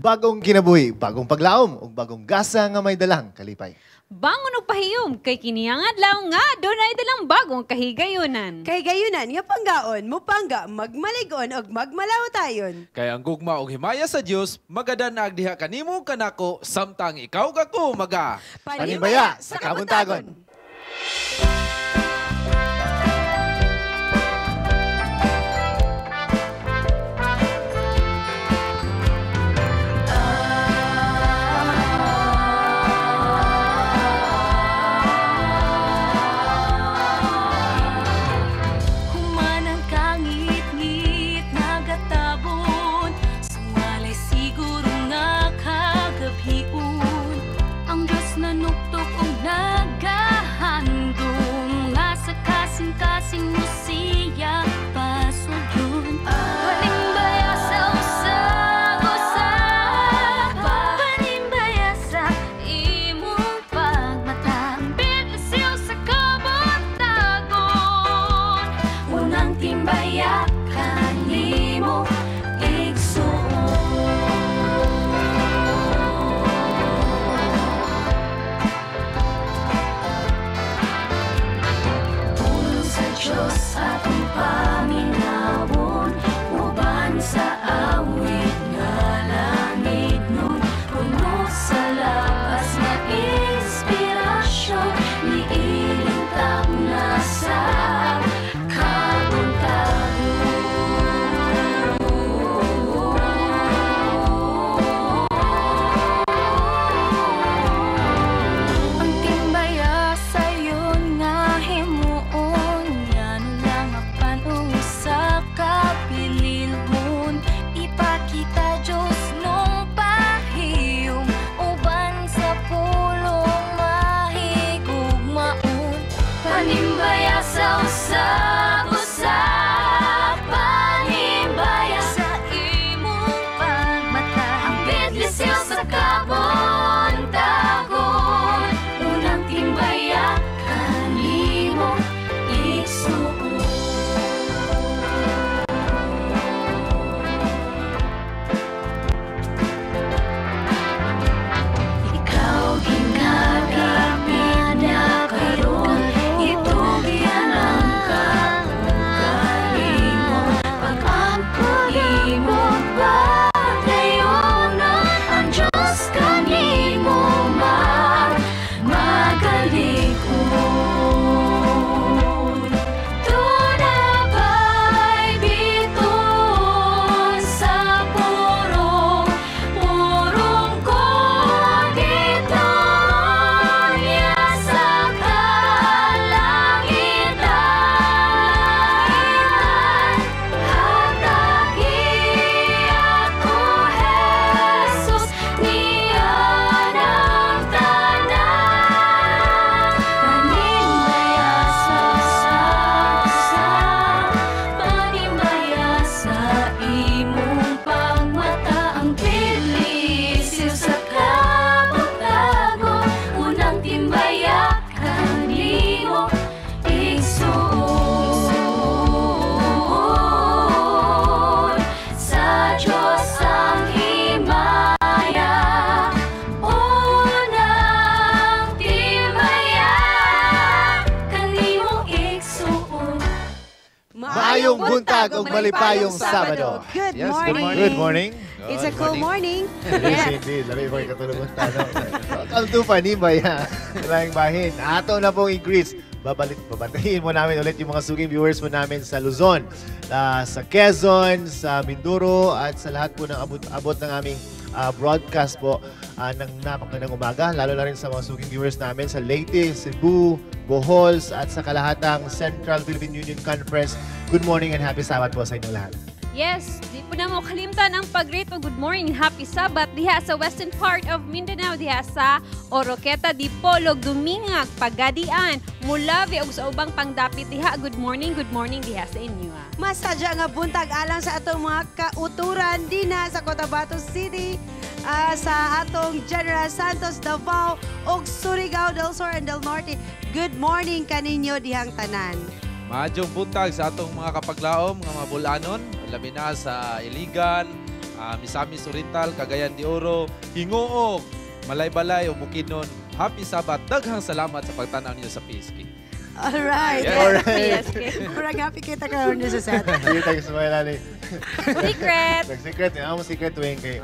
Bagong kinabuhi, bagong paglaom, ug bagong gasa nga may dalang kalipay. Bangon og pahiyom kay kiniyang adlaw nga dunay dalang bagong kahigayunan. Kay gayunan nga panggaon, mupangga, magmaligon og magmalawtayon. Kay ang gugma og himaya sa Dios magadan na agdiha kanimo kanako samtang ikaw kako maga. Panimaya sa kabuntagon. Kasing musiya pasudyun Panimbaya sa usap-usap Panimbaya sa imong pagmata Biglasil sa kabuntagon Unang timbaya kanimo igsuon Diyos atong paminawon uban sa awit nga langit nun puno sa lakas nga inspirasyon niilintag na sa ang timbaya sa iyon nga himuon sa kapililhon ipakita Diyos nung pahiyom uban sa pulong mahigugmaon panimbaya sa usap-usap panimbaya sa imong pagmata ang bidlisil sa kabuntagon unang timbaya kanimo igsuon Maayong buntag ug malipayong Sabado. Good Yes, morning. good morning. It's a cool morning. Yes, indeed. Labi mo ikatulog ng tanong. Welcome to Panimaya. Malayang bahin. Ato na pong increase. Babatahin mo namin ulit yung mga suging viewers mo namin sa Luzon, sa Quezon, sa Mindoro, at sa lahat po ng abot ng aming broadcast po ng napakagandang umaga. Lalo na rin sa mga suging viewers namin sa Leyte, Cebu, Bohol, at sa kalahatang Central Philippine Union Conference. Good morning and happy Sabbath po sa inyong lahat. Yes, di po na mo kalimtan ang pag-greet o good morning, happy Sabbath diha sa western part of Mindanao, diha sa Oroqueta, Dipolog, Dumingag, Pagadian, Mulavi ug sa ubang pangdapit diha. Good morning diha sa inyo. Masadya nga buntag alang sa atong mga kauturan dinha sa Cotabato City, sa atong General Santos, Davao ug Surigao del Sur and del Norte. Good morning kaninyo dihang tanan. Maadjong buntag sa atong mga kapaglaom, mga mabulanon, labi na sa Iligan, Misamis Oriental, Cagayan de Oro, Hingoog, Malay-Balay, o Bukidnon. Happy Sabat. Daghang salamat sa pagtanaw niyo sa PSK. Alright. Yes. Alright. Murag happy kita karon sa set. Sige, tayo sa mga lali. Secret. Nag-secret. Ako mo secret tuwing kay.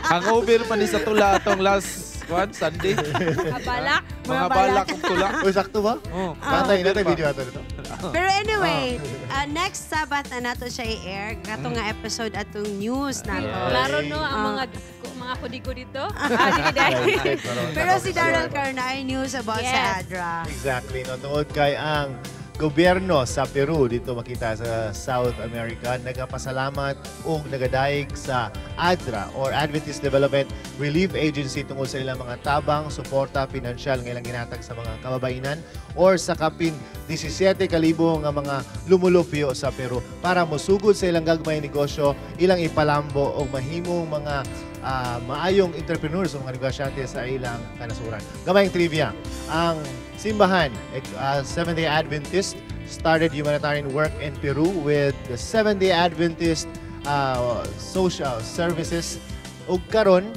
Hangover man ni sa tula atong last Sunday. Kabalak. Mga balak kong tula. Uy, sakto ba? Oh. Natay video ato dito. Pero anyway, next Sabat na nato siya i-air. Kato nga episode atong news nato. Yeah. Klaro no ang mga kudi ko dito. Dili. Pero si Daryl Carna ay news about Yes. sa ADRA. Exactly. No, tungod kay ang gobyerno sa Peru dito makita sa South America nagapasalamat o nagadaig sa ADRA or Adventist Development Relief Agency tungkol sa ilang mga tabang, suporta, pinansyal nga ilang ginatag sa mga kababainan or sa kapin 17,000 nga mga lumulupyo sa Peru para mosugod sa ilang gagmay negosyo, ilang ipalambo o mahimong mga maayong entrepreneurs o mga negosyante sa ilang kanasuran. Gamayng trivia, ang simbahan, Seventh-day Adventist, started humanitarian work in Peru with the Seventh-day Adventist social services. Ug karon,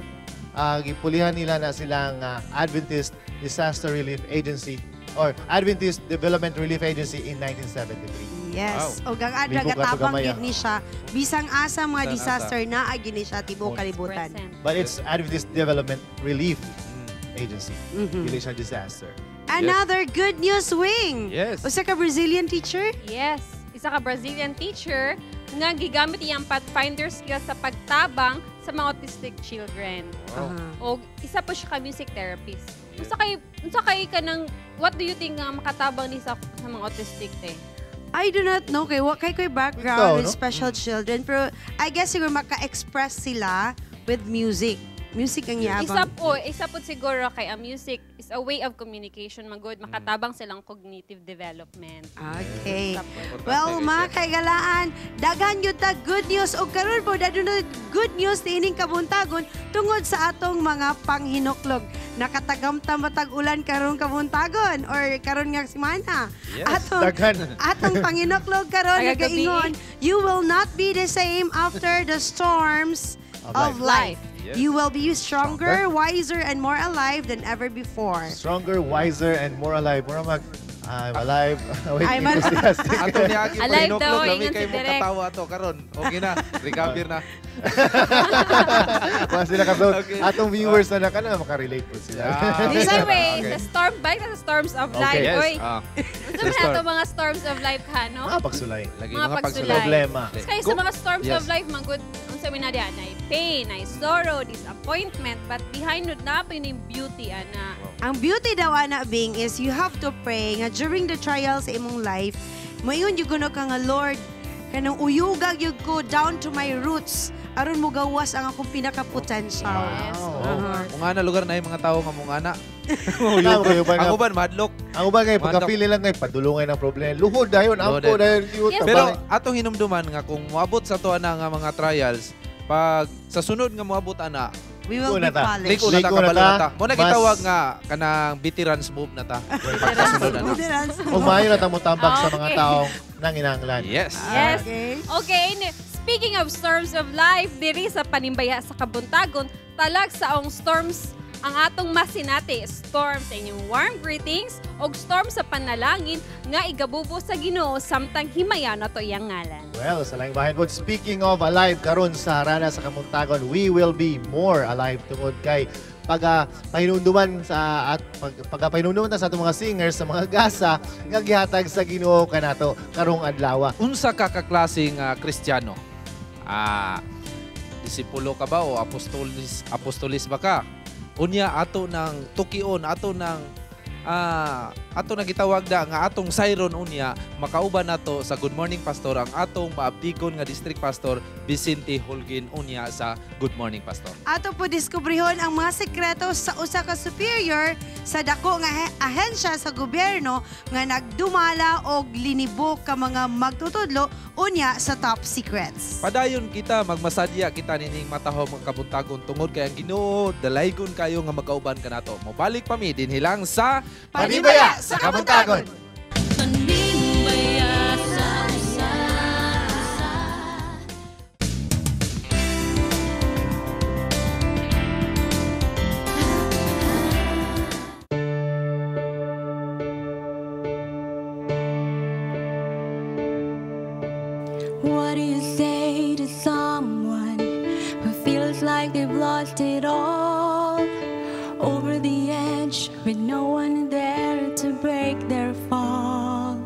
gipulihan nila na silang Adventist Disaster Relief Agency or Adventist Development Relief Agency in 1973. Yes. O gang ADRA Libo ka to gatabang gamay, gid ni siya. Bisang asa mga Bisan disaster na agi ni siya tibok kalibutan. But it's Adventist Development Relief Agency. Mhm. Dili siya disaster. Another good news wing. Yes. Usa ka Brazilian teacher? Yes. Isa ka Brazilian teacher nga gigamit iyang Pathfinder skills sa pagtabang sa mga autistic children. O isa po siya ka music therapist. Unsa kay kanang what do you think nga makatabang ni sa mga autistic te? I do not know kay wa kay background Ikaw, with no? special children pero I guess siguro maka-express sila with music. Music ang yabang. Isa po siguro kay ang music is a way of communication magud makatabang silang cognitive development. Okay. Isa po. Well, mga kaigalaan, daghan yun ta good news o karon po dadunod good news niining kabuntagon tungod sa atong mga panghinoklog. Nakatagamta matag ulan karon kabuntagon or karon nga semana. Yes. Atong panghinoklog karon Aga gabi. nagaingon, you will not be the same after the storms of life. Yes. You will be stronger, wiser, and more alive than ever before. Stronger, wiser, and more alive. Mura mag, I'm alive. Wait, I'm alive. enthusiastic. Ato ni Aki Alive pahinoklog, daw, lami ingon kay si mo Direk. katawa to karon. Okay na, recover na. Mga sila kaso, Okay. atong viewers na nakana, makarelate po sila. Yeah. This way, Okay. the storm bike sa storms of Okay. life. Yes. Oy, Ah. unsa man ato mga storms of life ka, no? Mga pagsulay. Lagi Mga mga pagsulay. pagsulay. Problema. Kaya sa mga storms Yes. of life, magud unsa man na diyan, ay pain, ay sorrow, disappointment, but behind it na yung beauty ana. Ang beauty daw ana Bing is you have to pray nga during the trials sa imong life, mayon yung guno ka nga Lord, kanang uyugag yun ko down to my roots aron mo gawas ang akong pinaka-potential. Yes. Wow. Kung ana lugar na yung mga tao nga mong ana. Ang uban Ang nga, uban madlok. ang uban nga, Mandok. pagkapili lang ngayon, padulungay ng problema. Luhod dayon, Luhod ampo dayon. Yes, Pero atong hinumduman nga kung moabot sa to ana nga mga trials, pag sa sunod nga moabot ana, We will Liko be na ta. polished. liko na ta Liko na kabalo ta. na ta. Mo na Mas- gitawag nga kanang veterans move na ta. Pagkasunod na. Kung maayo na tamo tambak sa mga Okay. taong nanginanglan. Yes. Yes. Okay. Okay, speaking of storms of life, diri sa panimbaya sa Kabuntagon, talag sa ang storms ang atong masinati. Storm sa inyong warm greetings o storm sa panalangin nga igabubo sa Ginoo samtang himayan nato iyang ngalan. Well, sa lang bahin po, speaking of alive, karon sa harana sa Kamuntagon, we will be more alive tungod kay pahinunduman sa at pagpahinunduman sa atong mga singers sa mga gasa nga gihatag sa Ginoo kanato karong adlaw. Unsa ka kaklaseng Kristiyano? Disipulo ka ba o apostolis ba ka? Unya ato ng tukion, ato na gitawag da nga atong sayron unya makauban nato sa Good Morning Pastor ang atong maabdigon nga district pastor Vicente Holguin unya sa Good Morning Pastor. Ato po diskubrihon ang mga sekreto sa usa ka superior sa dako nga ahensya sa gobyerno nga nagdumala og linibok ka mga magtutudlo unya sa top secrets. Padayon kita magmasadya kita nining matahom ang kabuntagon tungod kay ang Ginoo dalaygon kayo nga magauban kanato. Mobalik pa mi dinhi lang sa Panibaya sa Kamuntagon! Panibaya sa What do you say to someone who feels like they've lost it all? Over the edge with no one there to break their fall.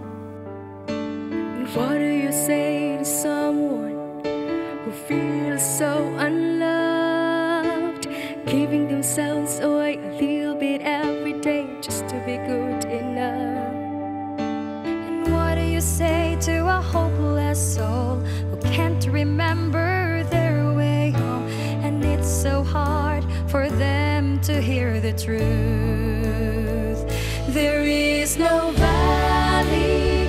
And what do you say to someone who feels so unloved, giving themselves away a little bit every day just to be good enough? And what do you say to a hopeless soul who can't remember their way home? And it's so hard for them to hear the truth. There is no valley,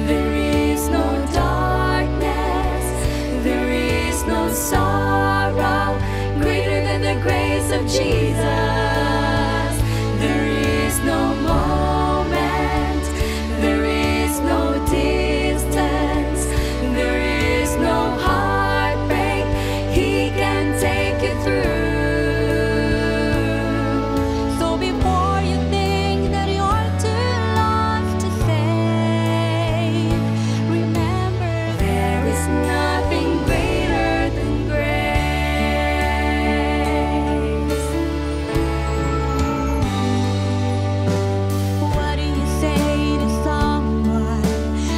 there is no darkness, there is no sorrow greater than the grace of Jesus. There is no moment, there is no distance, there is no heartbreak He can take you through. So before you think that you're too lost to save, remember there is nothing greater than grace. What do you say to someone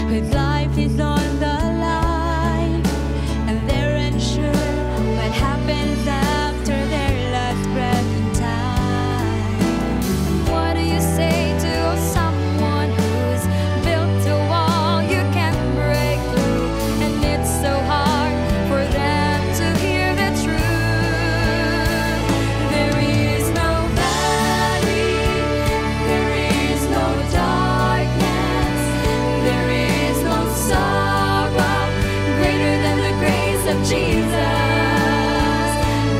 whose life is on the line and they're unsure what happens after their last breath in time? What do you say to someone who's built a wall you can't break through, and it's so hard for them to hear the truth? There is no valley, there is no darkness, there is no sorrow greater than the grace of Jesus.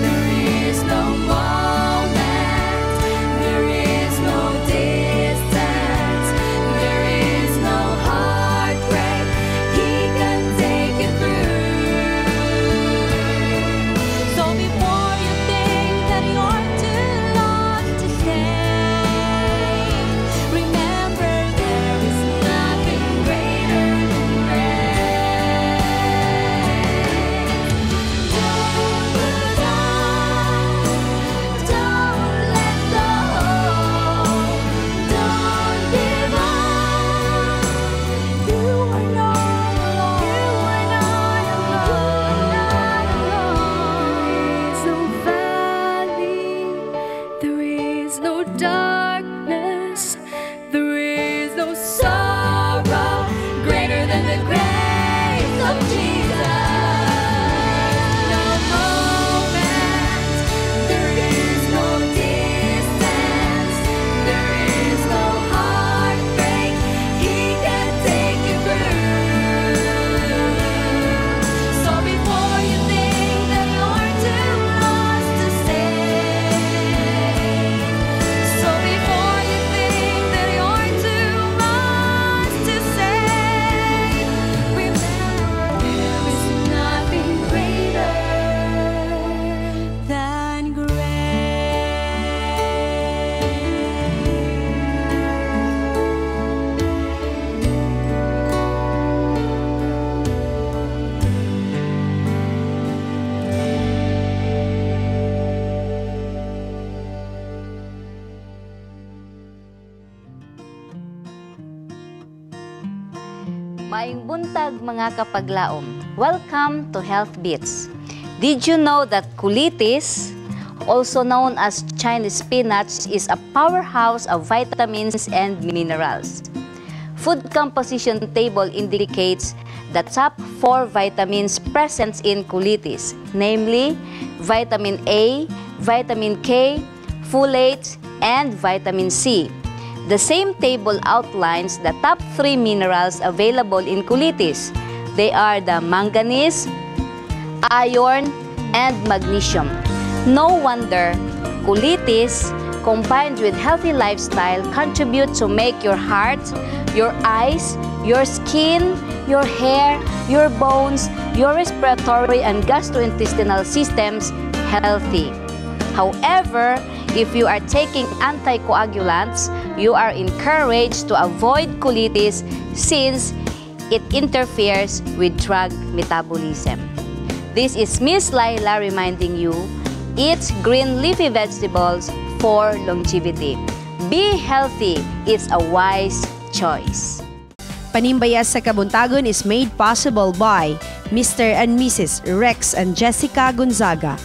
There is no moment, there is no distance, there is no heartbreak He can take you through. So before you think that you're too lost to save, remember there is nothing greater than grace. Don't lose hope, don't let go, don't give up. You are not alone. You are not alone. There is no valley, there is no darkness, there is no sorrow greater than the grace of Jesus. No moment, there is no distance, there is no heartbreak He can take you through. So before you think that you're too lost to save, so before you think that you're too lost to save, remember there is nothing greater than Maayong buntag mga kapaglaom. Welcome to Health Beats. Did you know that colitis, also known as Chinese spinach, is a powerhouse of vitamins and minerals? Food composition table indicates the top 4 vitamins present in colitis, namely vitamin A, vitamin K, folate, and vitamin C. The same table outlines the top 3 minerals available in colitis. They are the manganese, iron, and magnesium. No wonder colitis combined with healthy lifestyle contribute to make your heart, your eyes, your skin, your hair, your bones, your respiratory and gastrointestinal systems healthy. However, if you are taking anticoagulants, you are encouraged to avoid colitis since it interferes with drug metabolism. This is Miss Laila reminding you, eat green leafy vegetables for longevity. Be healthy, it's a wise choice. Panimbayas sa Kabuntagon is made possible by Mr. and Mrs. Rex and Jessica Gonzaga.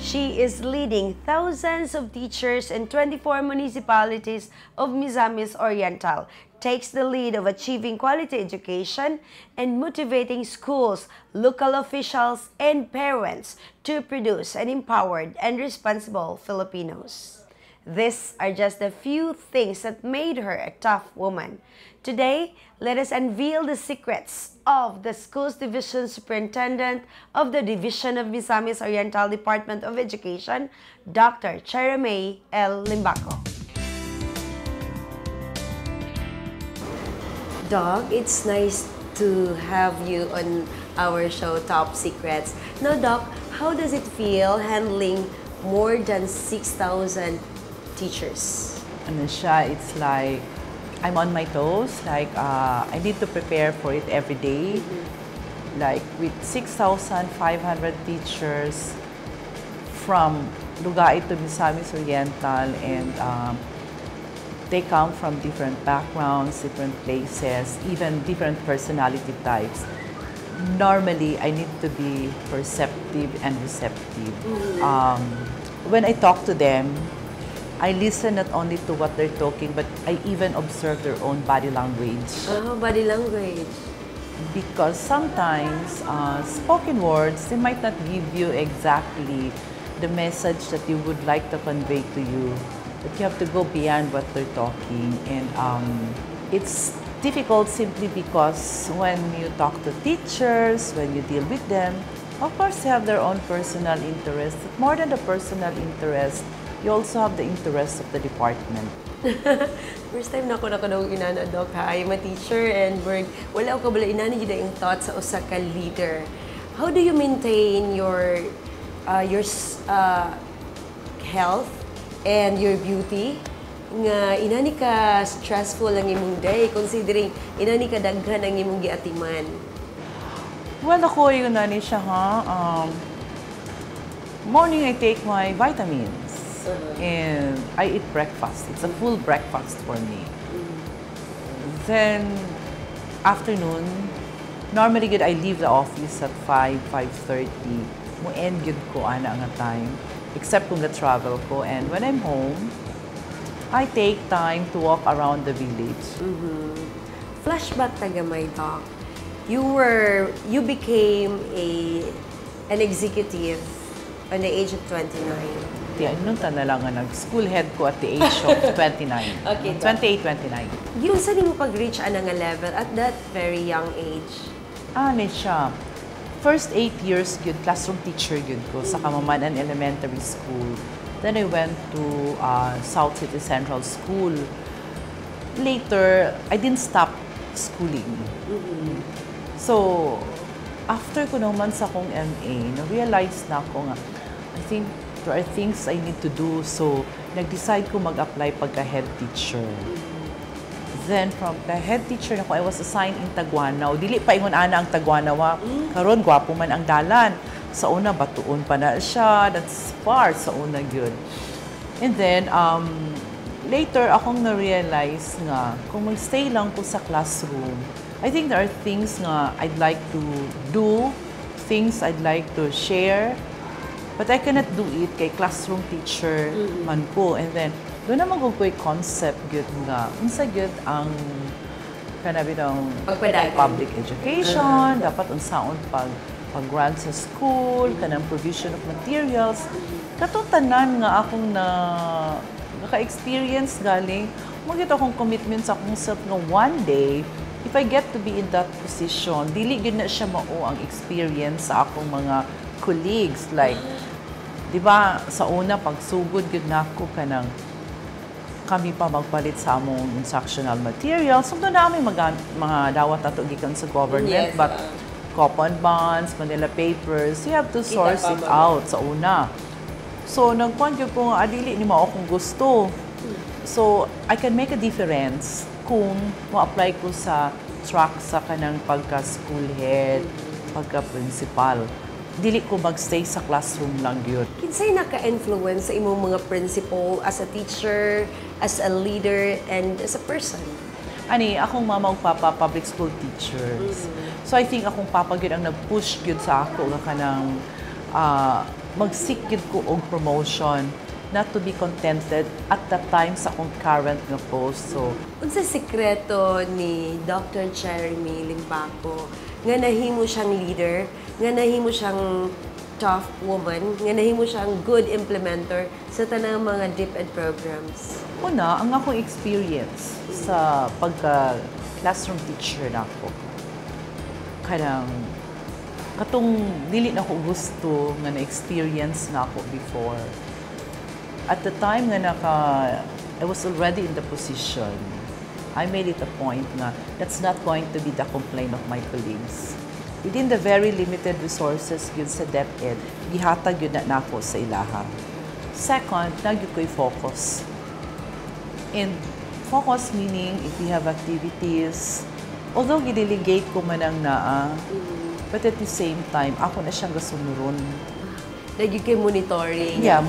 She is leading thousands of teachers in 24 municipalities of Misamis Oriental, takes the lead of achieving quality education and motivating schools, local officials, and parents to produce an empowered and responsible Filipinos. These are just a few things that made her a tough woman. Today, let us unveil the secrets of the Schools Division Superintendent of the Division of Misamis Oriental Department of Education, Dr. Cheremay L. Limbaco. Doc, it's nice to have you on our show, Top Secrets. Now, Doc, how does it feel handling more than 6,000 teachers? Ano siya, it's like I'm on my toes, like I need to prepare for it every day. Like with 6,500 teachers from Lugait to Misamis Oriental, and they come from different backgrounds, different places, even different personality types. Normally, I need to be perceptive and receptive. When I talk to them, I listen not only to what they're talking, but I even observe their own body language. Oh, body language. Because sometimes spoken words, they might not give you exactly the message that you would like to convey to you. But you have to go beyond what they're talking. And it's difficult simply because when you talk to teachers, when you deal with them, of course they have their own personal interest. But more than the personal interest, you also have the interest of the department. First time na ako nakadawag inana, Doc, ha? I'm a teacher and wala ako kabala inana yun yung thoughts sa usa ka leader. How do you maintain your health and your beauty? Nga inani ka stressful ang imong day, considering inani ka daghan ang imong giatiman. Well, ako yun na siya, ha? Morning, I take my vitamins. And I eat breakfast. It's a full breakfast for me. Then, afternoon, normally good, I leave the office at 5:30. Mo-end good ko ana nga time. Except kung na-travel ko. And when I'm home, I take time to walk around the village. Flashback tagamay, Doc. You became an executive at the age of 29. Nung na lang nga nag-school head ko at the age of 29. Okay, 28, 29. Yung saan mo pag-reach nga level at that very young age? Ano siya? First 8 years, good classroom teacher good ko sa Kamamanan Elementary School. Then I went to South City Central School. Later, I didn't stop schooling. So, after ko naman sa akong MA, na-realize na ako nga, I think there are things I need to do. So, nag-decide ko mag-apply pagka-head teacher. Then, from the head teacher ako, I was assigned in Taguanaw. Dili pa ingon ana ang Taguanaw. Karon gwapo man ang dalan. Sa una, batuon pa na siya. That's far sa una good. And then, later, akong na-realize nga, kung mag-stay lang ko sa classroom, I think there are things nga I'd like to do, things I'd like to share, but I cannot do it kay classroom teacher man po. And then, doon naman ko yung concept good nga. Unsa good ang kanabitang public education, dapat unsaon pag-grant sa school, kanang provision of materials. Katutanan nga akong naka-experience galing, magit akong commitment sa akong self nga one day, if I get to be in that position, dili gyud na siya mao ang experience sa akong mga colleagues. Like, di ba, sa una, pagsugod yun na ako kanang kami pa magpalit sa among instructional materials. So, doon namin mga dawat ato gikan sa government, but coupon bonds, Manila papers, you have to source it out sa una. So, nagkuhan yun ko nga, dili ni mao akong gusto. So, I can make a difference kung ma-apply ko sa track sa kanang pagka-school head, pagka-principal. Dili ko magstay sa classroom lang yun. Kinsay naka-influence sa imong mga principal as a teacher, as a leader, and as a person? Ani, akong mama ug papa, public school teachers. So I think akong papa gyud ang nag-push gyud sa ako nga kanang mag-seek gyud ko og promotion, not to be contented at the time sa akong current nga post. So, Unsa sikreto ni Dr. Jeremy Limbaco nga nahimo siyang leader, nga nahimo siyang tough woman, nga nahimo siyang good implementer sa tanang mga DepEd programs? una, ang akong experience sa pagka-classroom teacher na ako. Kanang, katong dili na ko gusto nga na-experience na ako before. At the time nga I was already in the position, I made it a point na that's not going to be the complaint of my colleagues. Within the very limited resources yun sa DepEd, gihatag yun na ako sa ilaha. Second, nagyud ko'y focus. And focus meaning if we have activities, although gidelegate ko man ang naa, but at the same time, ako na siyang gasunuron. Lagi kay monitoring. Yeah,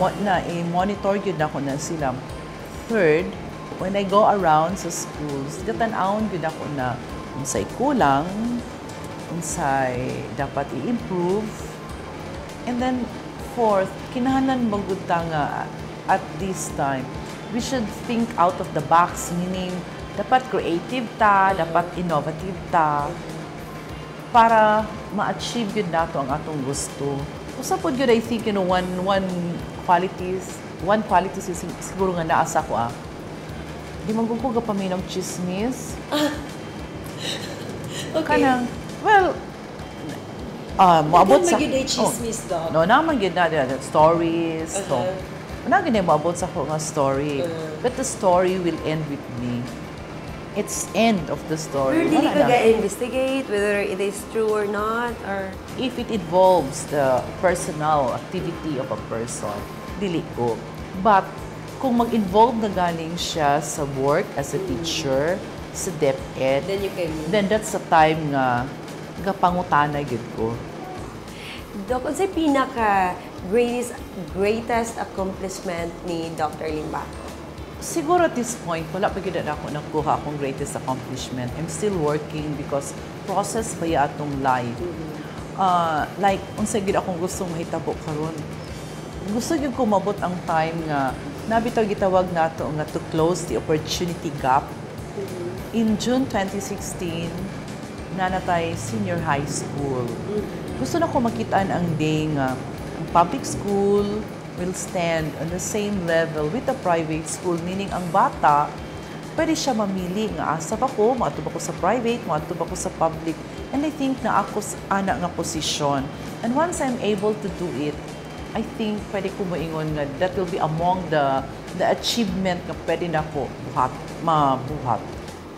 monitor yun ako na sila. Third, when I go around sa schools, gatan-aon yun ako na unsay kulang, unsay dapat i-improve. And then, fourth, kinahanglan magudta nga at this time, we should think out of the box, meaning dapat creative ta, dapat innovative ta, para ma-achieve yun nato ang atong gusto. Usa pod yun, I think, one qualities is siguro nga naasa ko di magugug pa may ng chismis. Okay. Kanang, well, maabot sa... Magiging chismis, Doc. No, naman yun na, stories. So, wala ganyan maabot sa ako nga story. But the story will end with me. It's end of the story. Pero dili Wala ka na. ga-investigate whether it is true or not, or... If it involves the personal activity of a person, dili ko. But kung mag-involve na galing siya sa work as a teacher, sa DepEd, Then you can... then that's the time nga pangutana gyud ko. Doc, unsay greatest accomplishment ni Dr. Limbaco? Siguro at this point, wala pa gyud na ako nakuha akong greatest accomplishment. I'm still working because process ba ya atong life. Like, unsay gyud akong gustong mahitabo karon. Gusto gyud ko mabot ang time nga nabitaw gitawag nato nga to close the opportunity gap. In June 2016, nanatay senior high school. Gusto na ko makitaan ang day nga ang public school will stand on the same level with the private school, meaning ang bata, pwede siya mamili nga asa ba ko, maatub ako sa private, maatub ako sa public. And I think na ako sa ana nga posisyon. And once I'm able to do it, I think pwede ko moingon nga that will be among the achievement nga pwede na ko mabuhat.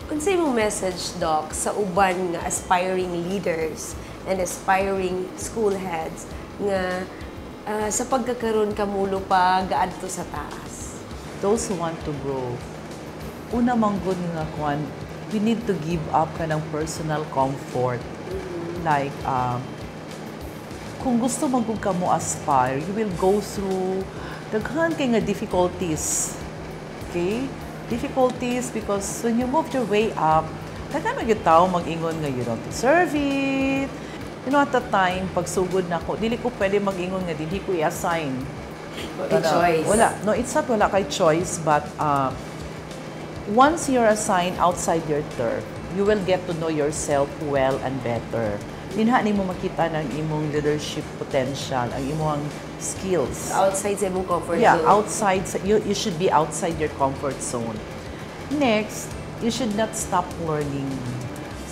Unsay imong message, Doc, sa uban nga aspiring leaders and aspiring school heads nga sa pagkakaroon kamulo pa gaadto sa taas? Those who want to grow, una manggod nga kwan, we need to give up ka ng personal comfort. Like, kung gusto magug ka mo aspire, you will go through daghan kay nga difficulties. Okay? Difficulties because when you move your way up, daghan magyud tawo mag-ingon nga you don't deserve it. You know, at the time, pag sugod na ako, dili ko pwede mag-ingon nga dili ko i-assign. A choice. Wala. No, it's not wala kay choice, but once you're assigned outside your turf, you will get to know yourself well and better. Dinha nimo makita ng imong leadership potential, ang imong skills. Outside sa imong comfort Yeah, zone. outside, you should be outside your comfort zone. Next, you should not stop learning.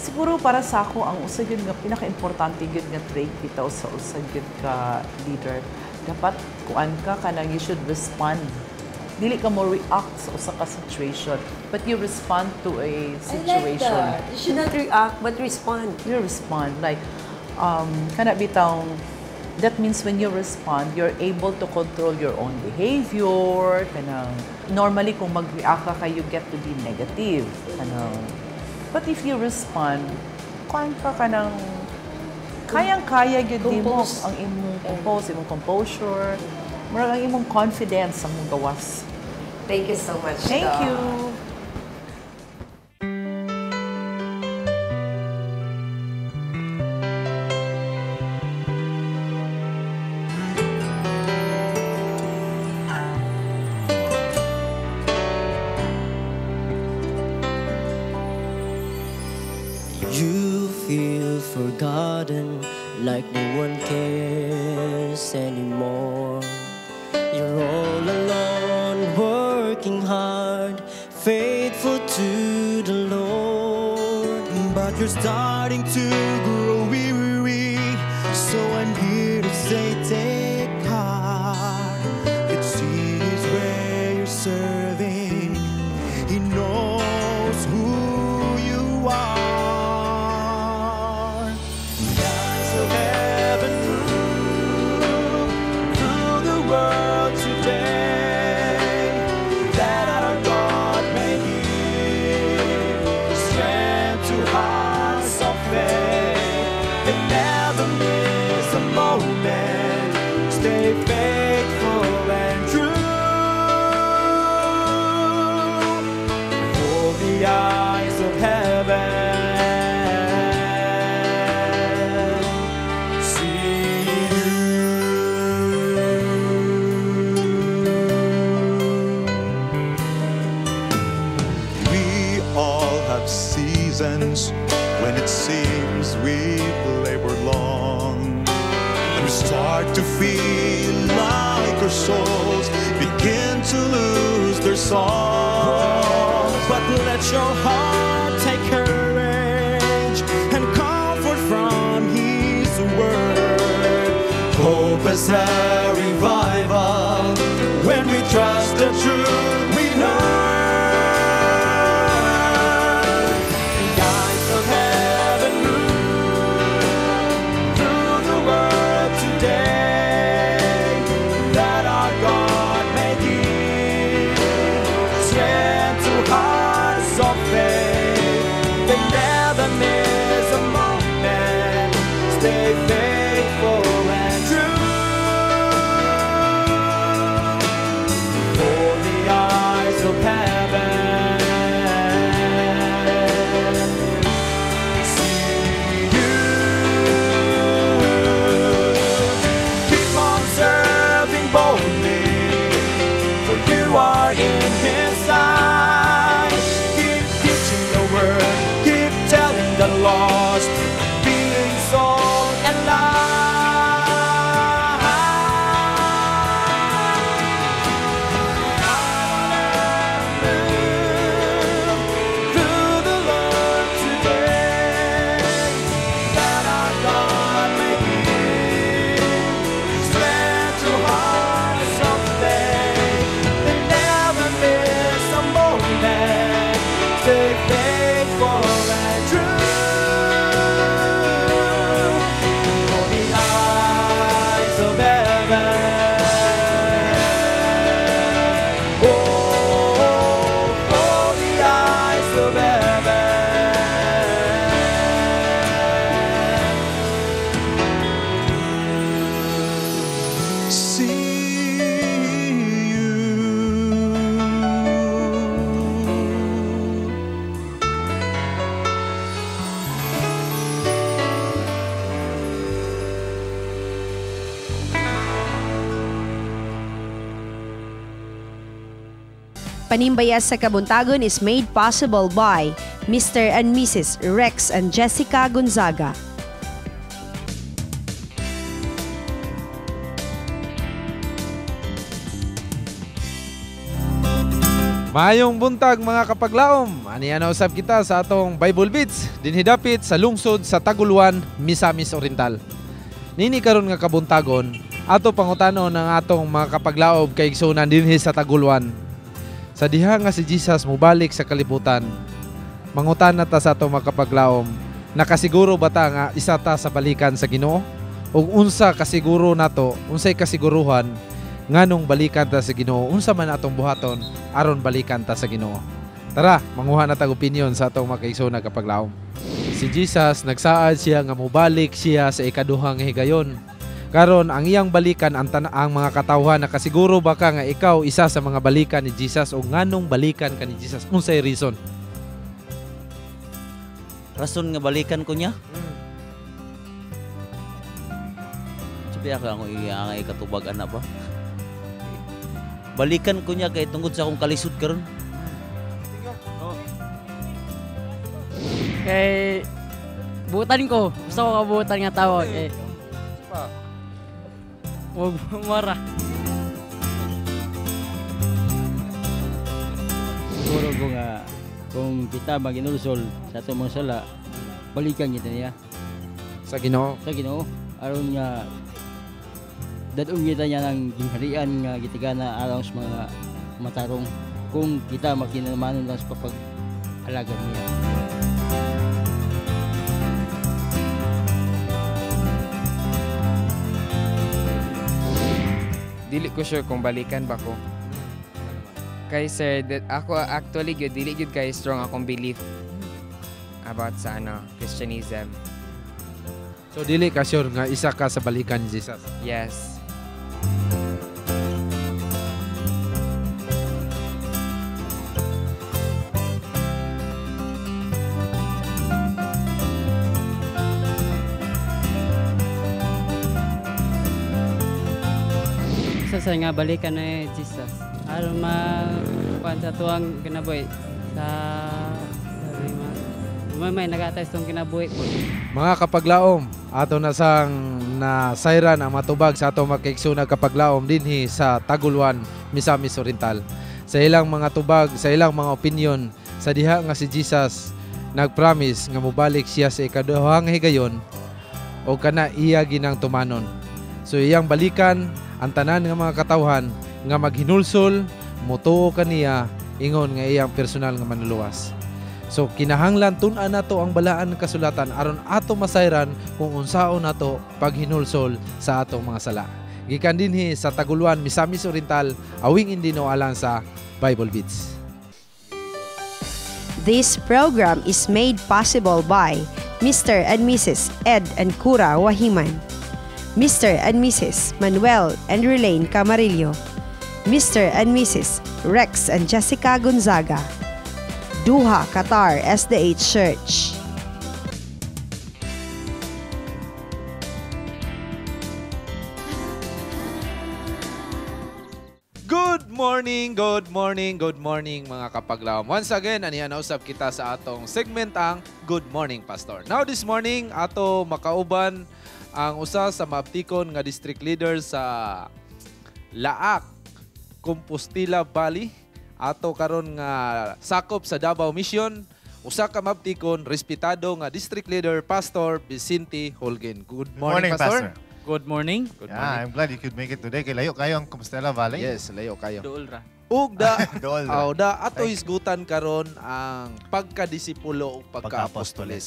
Siguro para sa ako, ang usag yun nga, pinaka-importante yun nga trait bitaw sa usag yun ka leader. Dapat kuan ka kanang you should respond. Dili ka mo react sa usa ka situation, but you respond to a situation. I like that. You should not react, but respond. You respond. Like, kana bitawng, That means when you respond, you're able to control your own behavior. Normally, kung mag-react ka, you get to be negative. But if you respond, kayang-kaya yun mo ang imong composure, ang imong confidence ang mong gawas. Thank you so much. Thank Doc. you. You feel forgotten, like no one cares anymore. You're all alone, working hard, faithful to the Lord. But you're starting to grow weary, so I'm here to say take heart. God sees where you're serving, He knows who you are. Stay faithful and true. For the eyes of heaven see you. We all have seasons when it seems we've labored long. We start to feel like our souls begin to lose their song. But let your heart take courage and comfort from His word. Hope is a revival when we trust the truth we know. Lost, being soul and life. Through the Lord today, that our God may give strength to hearts of faith. They never miss a moment. Stay faithful and true. Panimbayas sa Kabuntagon is made possible by Mr. and Mrs. Rex and Jessica Gonzaga. Mayong buntag mga kapaglaom. Aniya na usab kita sa atong Bible Beats dinhidapit sa lungsod sa Taguluan, Misamis Oriental. Nini karon nga kabuntagon, ato pangutanon ng atong mga kapaglaom kay igsunan dinhi sa Taguluan. Sa diha nga si Jesus mubalik sa kalibutan, mangutan na ta sa atong mga kapaglaom, nakasiguro ba ta nga isa ta sa balikan sa Ginoo? ug unsa kasiguro nato, unsay kasiguruhan nganong balikan ta sa Ginoo, unsa man atong buhaton aron balikan ta sa Ginoo. Tara, manguha na tag opinion sa atong makaigsoon nga kapaglaom. Si Jesus nagsaad siya nga mobalik siya sa ikaduhang higayon. Karon ang iyang balikan ang mga katawhan nakasiguro ba ka nga ikaw isa sa mga balikan ni Jesus o nganong balikan ka ni Jesus? Unsay reason? Rason nga balikan ko niya. Sabi ako ang iya ikatubag ana ba? Balikan ko niya kay tungod sa akong kalisod karon. Kay butan ko. Gusto ko kabutan nga tao. Eh. Huwag mara. Siguro ko nga kung kita maginulsol sa atong mga sala, balikan kita niya. Sa Ginoo? Sa Ginoo. Aron nga dadong kita niya ng gingharian nga gitigana alang sa mga matarong kung kita makinamanon lang sa papag-alagan niya. Dili ko sure kung balikan ba ko. Kay sir, that ako actually gyud dili gyud kay strong akong belief about sa Christianism. So dili ka sure nga isa ka sa balikan ni Jesus? Yes. Sa nga balikan na Jesus. Aron makuan sa tuwang kinabuhi sa may nagaatay sa kinabuhi po. Mga kapaglaom, ato na sang nasayran ang matubag sa atong makaigsoon kapaglaom dinhi sa Taguluan, Misamis Oriental. Sa ilang mga tubag, sa ilang mga opinion, sa diha nga si Jesus nagpromise nga mobalik siya sa ikaduhang higayon o kana iya ginang tumanon. So iyang balikan ang tanan nga mga katawhan nga maghinulsol, mutuo kaniya ingon nga iyang personal nga manluluwas. So kinahanglan tun-an nato ang balaan kasulatan aron ato masayran kung unsaon nato paghinulsol sa atong mga sala. Gikan dinhi sa Taguluan, Misamis Oriental, awing indino alang sa Bible Beats. This program is made possible by Mr. and Mrs. Ed and Kura Wahiman, Mr. and Mrs. Manuel and Relaine Camarillo, Mr. and Mrs. Rex and Jessica Gonzaga, Duha Qatar SDA Church. Good morning mga kapaglaom. Once again, anianausap kita sa atong segment ang Good Morning Pastor. Now this morning, ato makauban ang usa sa maaptikon nga district leader sa Laak, Compostela Valley. Ato karon nga sakop sa Davao Mission, usa ka maaptikon, respetado nga district leader, Pastor Vicente Holguin. Good morning, Pastor. Good morning. Good morning. I'm glad you could make it today. Kay layo kayo ang Compostela Valley. Yes, layo kayo. Dool ra. Ug da ato hisgutan karon ang pagkadisipulo ug pagka-apostoles.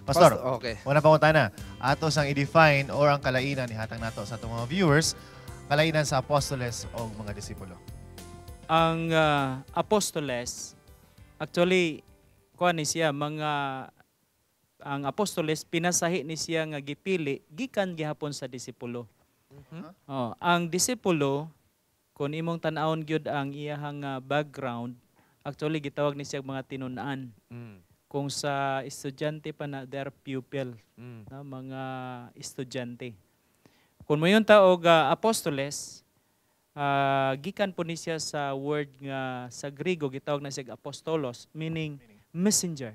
Pastor, okay. Una pa na, ato sang i-define or ang kalainan ni hatang nato sa atong mga viewers, kalainan sa apostoles o mga disipulo. Ang apostoles, actually, kuan ni siya, ang apostoles, pinasahi ni siya nga gipili, gikan gihapon sa disipulo. Ang disipulo, kung imong tan-awon gyud ang iyahang background, actually gitawag ni siya mga tinun-an. Kung sa estudyante pa na, their pupil, mga estudyante. Kung mo yung taog apostoles, gikan po ni siya sa word nga sa Griego, gitawag na siya apostolos, meaning messenger.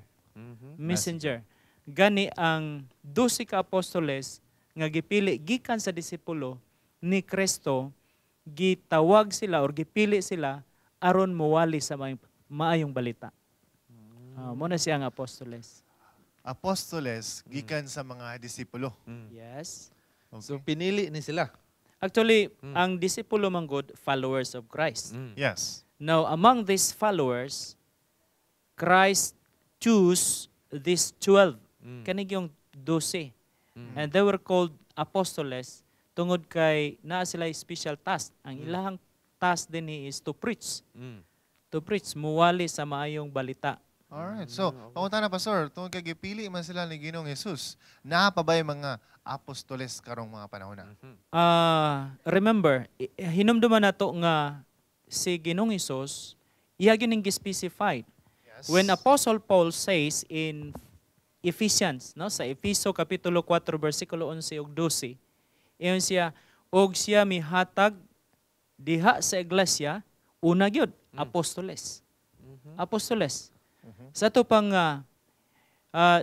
Messenger. Gani ang 12 ka apostoles nga gipili gikan sa disipulo ni Kristo, gitawag sila or gipili sila aron mowali sa maayong balita. Muna siya ang apostoles. Apostoles, gikan sa mga disipulo. Yes. Okay. So pinili ni sila. Actually, ang disipulo manggod, followers of Christ. Yes. Now, among these followers, Christ chose these 12. Kanig yung 12. And they were called apostoles tungod kay naa sila special task. Ang ilahang task din is to preach. To preach, muwali sa maayong balita. Alright. So, pangunta na, Pastor, tungkol kay gipili man sila ni Ginoong Jesus, napabay mga apostoles karong mga panahon na? Remember, hinumduman na to nga si Ginoong Jesus, iya gining specified. When Apostle Paul says in Ephesians, no, sa Efeso Kapitulo 4, versikulo 11 ug 12, iyon siya, og siya mihatag diha sa iglesia, una gyud apostoles. Apostoles. Sa ito pang,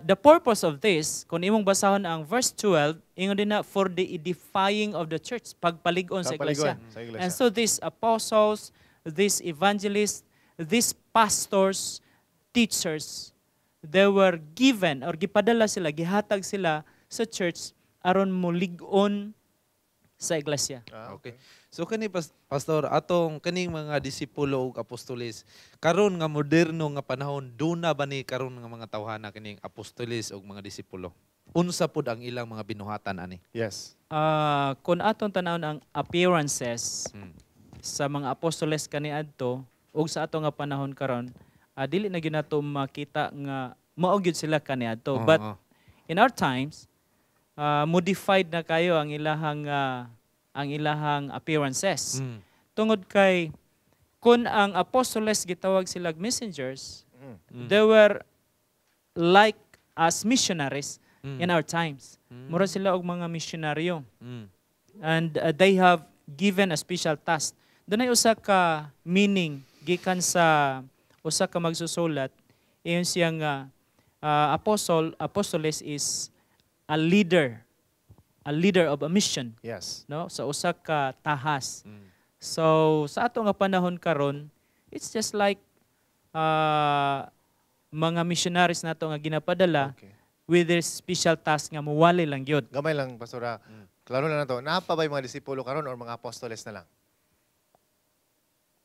the purpose of this, kung imong basahon ang verse 12, ingon din na, for the edifying of the church, pagpaligon sa iglesia. And so these apostles, these evangelists, these pastors, teachers, they were given, or gipadala sila, gihatag sila sa church, aron mulig-on sa iglesia. Okay. So kani pastor atong kaning mga disipulo ug apostoles karon nga moderno nga panahon duna ba ni karon nga mga tawhana kining apostoles ug mga disipulo? Unsa pud ang ilang mga binuhatan ani? Yes. Kung atong tanawon ang appearances sa mga apostoles kaniadto ug sa ato nga panahon karon, dili na gyud nato makita nga mao gyud sila kaniadto. But in our times, modified na kayo ang ilahang appearances. Tungod kay kung ang apostoles gitawag sila messengers, they were like as missionaries in our times. Mura sila og mga misyonaryo. And they have given a special task. Dunay usa ka meaning gikan sa usa ka magsusulat, iyon siya nga apostoles is a leader of a mission. Yes. No? Sa usa ka tahas. So sa ato nga panahon karon, it's just like mga missionaries nato nga ginapadala with their special task nga muwali lang gyud. Gamay lang, Pastora. Klaro na to. Napabay mga disipulo karon or mga apostoles na lang?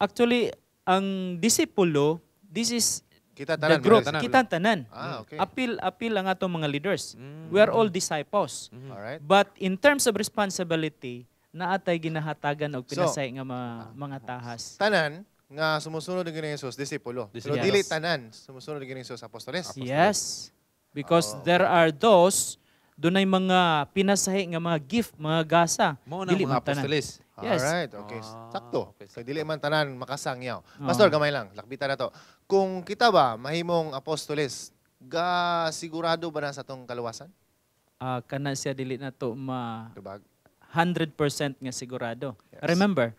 Actually, ang disipulo, this is Kita the tanan, group. mga Kita tanan. okay. Apil ang atong mga leaders. We are all disciples. Alright. But in terms of responsibility, naatay ginahatagan og pinasay nga mga tahas. Tanan nga sumusunod ng Ginoong Jesus, disipulo. Pero Yes. dili tanan sumusunod ng Ginoong Jesus, apostoles. Yes. Because there are those, dunay mga pinasahi nga mga gift, mga gasa. Mao na Dili mga man tanan. apostoles. Yes. Alright, okay. Sakto. Okay. Kay dili man tanan makasangyaw. Pastor, gamay lang. Lakbitan na to. Kung kita ba, mahimong apostoles, sigurado ba na sa tong kaluwasan? Kana siya dili na to 100% nga sigurado. Yes. Remember,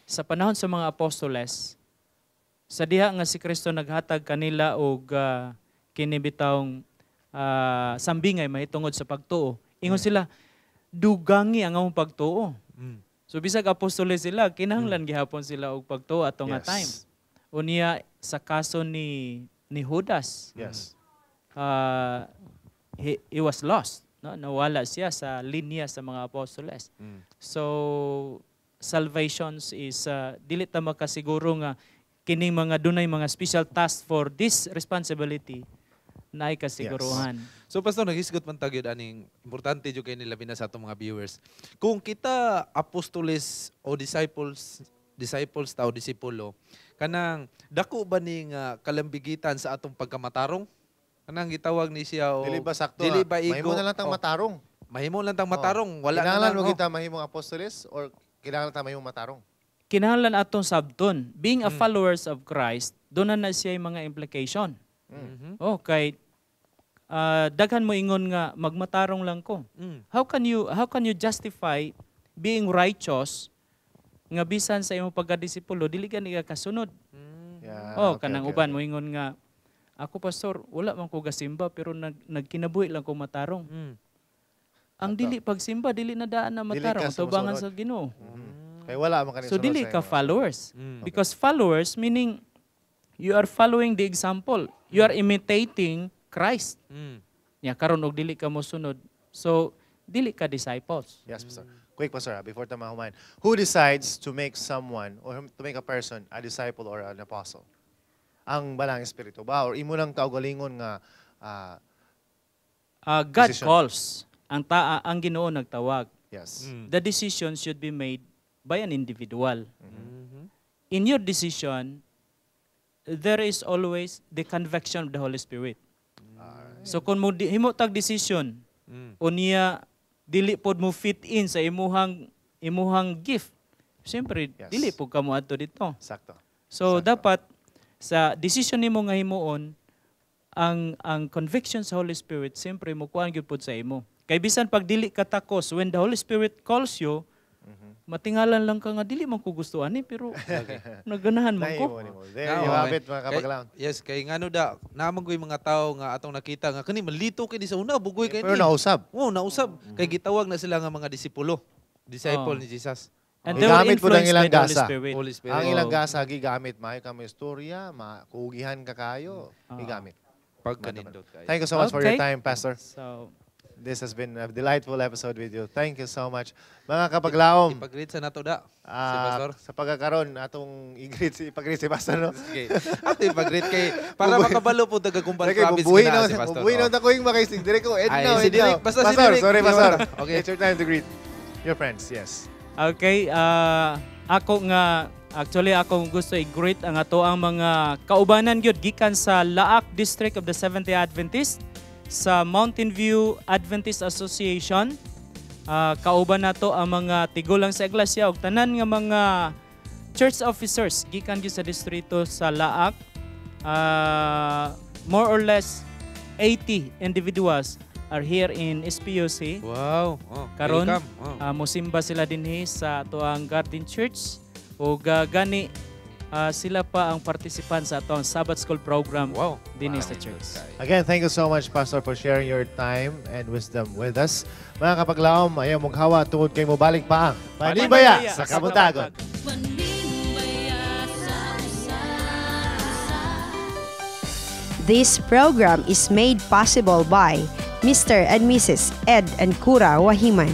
sa panahon sa mga apostoles, sa diha nga si Kristo naghatag kanila og kini bitawng sambingay mahitungod sa pagtuo. Ingon sila, dugangi ang among pagtuo. So bisag apostoles sila, kinahanglan gihapon sila og pagtuo ato nga time. Unya sa kaso ni Judas. Yes. He was lost. No? Nawala siya sa linya sa mga apostoles. So salvations is dili ta makasiguro nga kining mga dunay mga special task for this responsibility na ay kasiguruhan. So pastor, naghisgot man tagyod aning importante jud kay nila bina sa atong mga viewers. Kung kita apostoles o disciples tao disipulo, kanang dako ba ning kalambigitan sa atong pagkamatarong? Kanang gitawag ni siya o Dili ba sakto? dili ba Mahimo na lang tang matarong. Mahimo lang tang matarong. Wala na kinahanglan lang. mo kita mahimong apostoles or kinahanglan ta mahimong matarong? Kinahanglan atong sabton. Being a followers of Christ, doon na siya yung mga implication. Kay daghan mo ingon nga magmatarong lang ko. How can you justify being righteous nga bisan sa imong pagkadisipulo dili ka niya kasunod? Kanang uban mo ingon nga ako pastor wala man ko gasimba pero nagkinabuhi lang ko matarong. Ang dili pagsimba dili na daan na matarong tubangan sa Ginoo. Kay wala man kanang So dili ka followers. Because followers meaning you are following the example. You are imitating Christ. Karon og dili ka mo sunod. So dili ka disciples. Yes, Pastor. Quick, Pastor, before ta mahumayan. Who decides to make someone or to make a person a disciple or an apostle? Ang balang espiritu ba or imo lang kaugalingon nga God decision? calls. ang Ginoo nagtawag. Yes. The decision should be made by an individual. In your decision, there is always the conviction of the Holy Spirit. So kung mo himo tag decision, unya dili pod mo fit in sa imuhang gift. Siyempre, dili po ka mo adto dito. Sakto. So dapat sa decision nimo nga himuon, ang conviction sa Holy Spirit siyempre mo kuan gyud pod sa imo. Kay bisan pag dili ka takos, when the Holy Spirit calls you, matingalan lang ka nga dili man ko gusto ani pero naganahan man ko. There you have it, mga kapaglaon. Yes, kay ngano da naman ko'y mga tao nga atong nakita nga kani malito kini sa una bugoy kay Pero nausab. Oo, nausab. Kay gitawag na sila nga mga disipulo, disciple ni Jesus. And they were Gigamit po ng influenced ilang by the Holy gasa. Spirit. Holy Spirit. Ang ilang gasa gigamit, maayo ka may istorya, kuugihan ka kayo, gigamit. Pagkanindot kayo. Thank you so much for your Okay. time, Pastor. So, This has been a delightful episode with you. Thank you so much. Mga kapaglaom, Ipag-greet sa nato da. Si Pastor. sa pagkakaroon, atong ipag-greet si Pastor. No? Okay. Ato ipag-greet kay para makabalo po taga kumpal Sige, province bubuhin na na, si Pastor. bubuhin na ko yung makaisig. Direk ko, Ay, now, si Direk. Basta si Pastor, Direk. sorry, Pastor. Okay. It's your time to greet your friends. Yes. okay, actually ako gusto i-greet ang ato ang mga kaubanan gyud gikan sa Laak District of the Seventh-day Adventist, sa Mountain View Adventist Association. Kauban nato ang mga tigulang sa iglesia ug tanan nga mga church officers gikan gyud sa distrito sa Laak. More or less 80 individuals are here in SPOC. Wow. Karon welcome. mosimba sila dinhi sa tuang Garden Church ug gani sila pa ang participant sa atong Sabbath School program dinhi sa church. Again, thank you so much, Pastor, for sharing your time and wisdom with us. Mga kapaglaom, ayaw mong hawa tungod kay mo balik pa ang Panibaya sa Kabuntagon. This program is made possible by Mr. and Mrs. Ed and Cura Wahiman,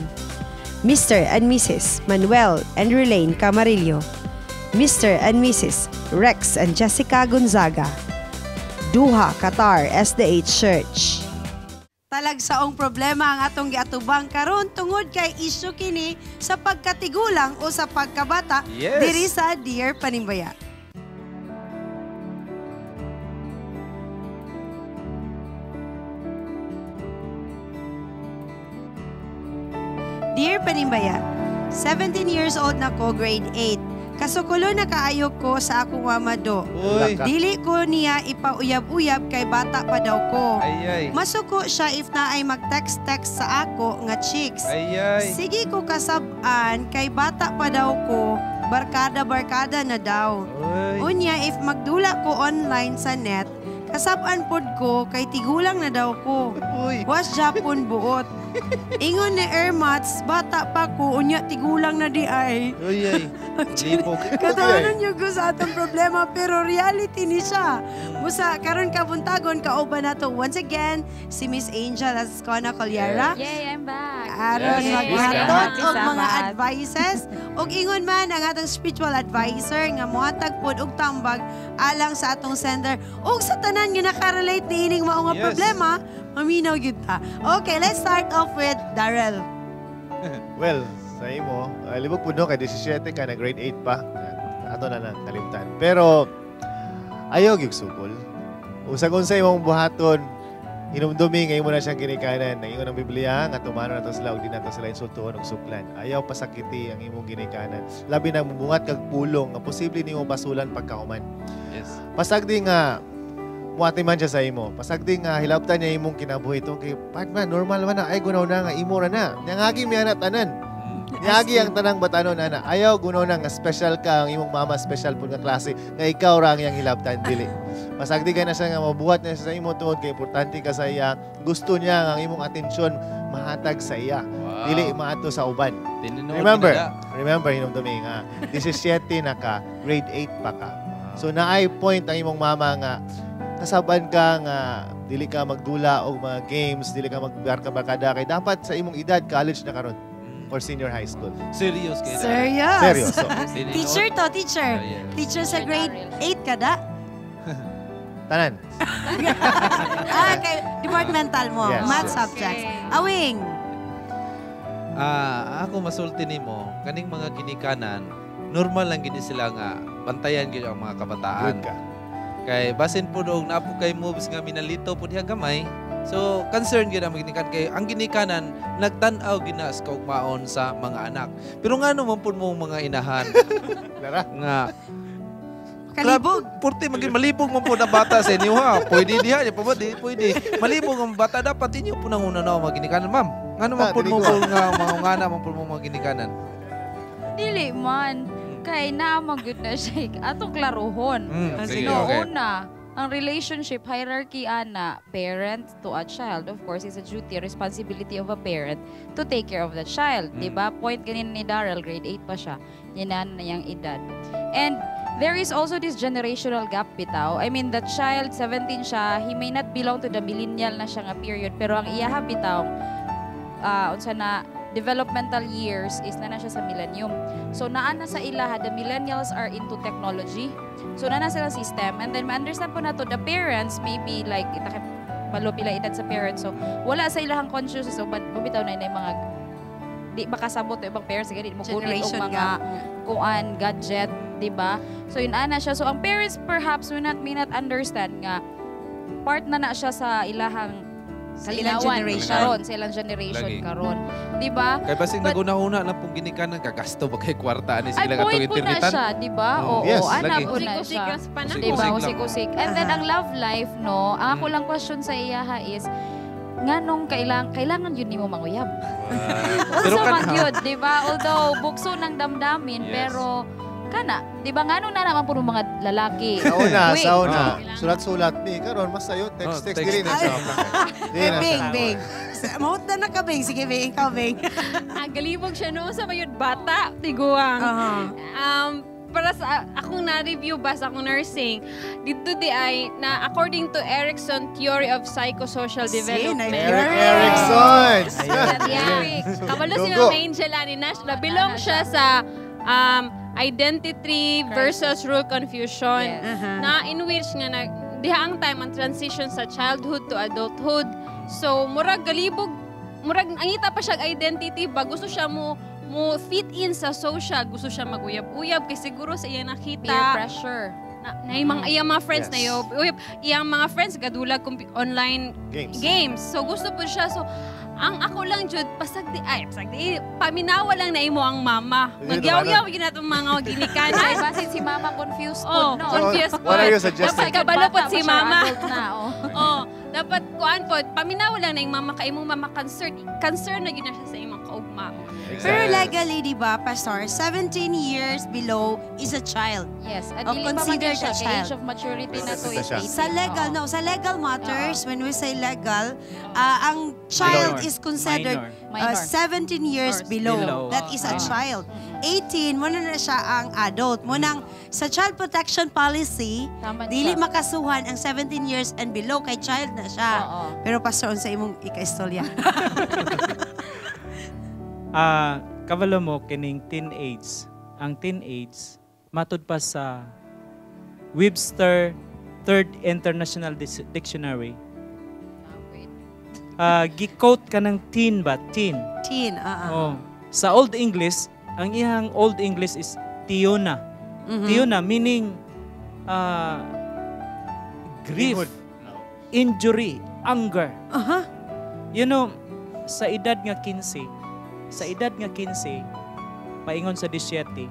Mr. and Mrs. Manuel and Relaine Camarillo, Mr. and Mrs. Rex and Jessica Gonzaga, Duha Qatar SDA Church. Talagsaong problema ang atong giatubang karon tungod kay isyu kini sa pagkatigulang o sa pagkabata diri sa Dear Panimbayat. Dear Panimbayat, 17 years old na ko, grade 8. Kasukulo na kaayo ko sa akong mamado. Dili ko niya ipauyab-uyab kay bata pa daw ko. Masuko siya if na ay mag-text-text sa ako nga chicks. Sige ko kasab-an kay bata pa daw ko, barkada-barkada na daw. Unya if magdula ko online sa net, kasab-an pod ko kay tigulang na daw ko. Was Japon buot. Ingon ni Ermats, bata pa ko, unya tigulang na di ay. Katawanan niyo ko sa atong problema, pero reality ni siya. Musa, karon kabuntagon, kauban na to. Once again, si Miss Angel Ascona Colyara. Yay, I'm back. Aron Yay. maghatot Happy og mga Sabbath. advices. Og ingon man ang atong spiritual advisor nga mohatag pod og tambag alang sa atong sender. Og sa tanan nga nakarelate ni ining mao nga problema, maminaw gyud ta. Okay, let's start off with Darrell. Well, sa imo, libog po no, kay 17 ka na grade 8 pa. Ato na kalimtan. Pero, ayaw gyud sukol. Usag-unsay imong buhaton, inumdumi nga imo na siyang ginikanan. Ang ingon ng Biblia, nga tumano na to sila, o di na to sila insultuhon og suklan. Ayaw pasakiti ang imong ginikanan. Labi na mubungat kag pulong, nga posible nimo basulan pagkahuman. Yes. Pasagdi nga, muati man siya sa imo. Pasagdi nga, hilabtan niya imong kinabuhi ito. Kay, partman, normal man na, ay gunaw na nga, imo na na. Nangagi miya na tanan. Niyagi ang tanang batanon, ana. Ayaw gunaw na nga, special ka, ang imong mama, special po nga klase, nga ikaw ra ang iyang hilabtan, dili. Pasagdi ka na siya nga, mabuhat na siya sa imo tuod, kay importante ka sa iya. Gusto niya ang imong atensyon mahatag sa iya. Dili maato sa uban. Remember, hinumdumi nga, 17 na ka, grade 8 pa ka. So naay point ang imong mama nga, kasaban ka nga dili ka magdula og mga games, dili ka magbarka-barkada kay dapat sa imong edad college na karon or senior high school. Serious kayo. Serious. Seryoso. Teacher to, teacher. Teacher sa grade 8 ka da? Tanan. Kay departmental mo, Yes, math yes. subjects. Awing. Ako masulti nimo kaning mga ginikanan, normal lang gini sila nga bantayan gyud ang mga kabataan. Good ka. Kay basin po og napo kay moves nga minalito po diha gamay. So concern gyud ang mga ginikanan kay ang ginikanan nagtan-aw ginas kaugmaon sa mga anak. Pero ngano man pud mo mga inahan nga Kalibog. Purti maging malibog man po na bata sa inyo ha. Pwede diha, pa ba? Di pwede. Malibog ang bata dapat inyo po nang una na mga ginikanan, ma'am. Ngano man po mo nga mga ngana man po mo mga ginikanan. Dili man. Kay naamang good na siya. Atong klaruhon. Sige, No, okay. una, ang relationship hierarchy ana, parent to a child, of course, is a duty, responsibility of a parent to take care of the child. Diba? Point kanina ni Daryl, grade 8 pa siya. Yan na yung edad. And there is also this generational gap bitaw. I mean, the child, 17 siya, he may not belong to the millennial na siya nga period, pero ang iyaha bitaw, unsa na, developmental years is na siya sa millennium. So naa na sa ilaha, the millennials are into technology. So na sila system. And then ma-understand po na to, the parents maybe like, pala edad sa parents. So wala sa ilahang consciousness. So bumitaw na yung mga di makasabot yung ibang parents. Ganit mo kunin Generation mga gap. kuan, gadget, di ba? So yun ana siya. So ang parents perhaps may not understand nga part na siya sa ilahang Sa ilang linawan generation. karon, sa ilang generation Lagi. karon. Di ba? Kay basing But- naguna-una na pong ginikanan kagasto ba kay kwarta ani Ay, sila katong point po na internetan. siya, di ba? Oh, Oo, yes, ana lagi. po na Usik-usik siya. ang panahon. Di ba? Usik-usik lang. Usik-usik. And then ang love life, no, ang ako lang question sa iyaha is, nganong kailangan yun ni mo manguyab. Pero Also kan man yun, di ba? Although, bukso ng damdamin, Yes. pero, kana, di ba nganong na naman po mga lalaki? Sa Wait. una. Sulat-sulat ni. Karon mas sayo. Text dili na siya. Dili na Bing, siya. Bing. Maut na ka, Bing. Sige, Bing. Ikaw, Bing. Galibog siya noon sa mayod bata, tiguang. Para sa akong na-review ba sa akong nursing, dito di ay na according to Erikson Theory of Psychosocial Development. Erikson! Eric. Kabalo si Dugo. Ma'am Angel ani na belong siya sa identity versus rule confusion na in which nga diha ang time ang transition sa childhood to adulthood. So murag galibog, murag angita pa siya identity ba gusto siya mo fit in sa social, gusto siya maguyab-uyab kay siguro sa iya nakita Peer pressure. na iyang mga friends na uyab, iyang mga friends gadulag online games. So gusto po siya. So ang ako lang jud pasagdi paminawa lang na imo ang mama. Magyaw-yaw gina tong mga ginikanan. Ay, basin si mama confused Oh, po, no? confused What are you po. suggesting? Dapat kabalo po Bata si siya, mama. adult na, oh. Oh, dapat kuan po, paminawa lang na yung mama kay imong mama concern na gina siya sa imong kaugma. Pero legally, di ba, Pastor, 17 years below is a child. Yes, at O dili pa man considered siya a kay child. age of maturity na to is Siya. 18. Sa legal, Oo. no, sa legal matters, when we say legal, ang child Minor. is considered Minor. 17 years below. below. That is a child. 18, muna na siya ang adult. Munang sa child protection policy, Tama dili siya. makasuhan ang 17 years and below kay child na siya. Oo. Pero pastor, sa imong ika-istorya. Kabalo mo kining teenage. Ang teenage matud pa sa Webster Third International Dictionary. Gi-quote ka ng teen ba? Teen. Teen, Oh. Sa Old English, ang ihang Old English is tiona. Tiona meaning grief, injury, anger. You know, sa edad nga 15, paingon sa 17,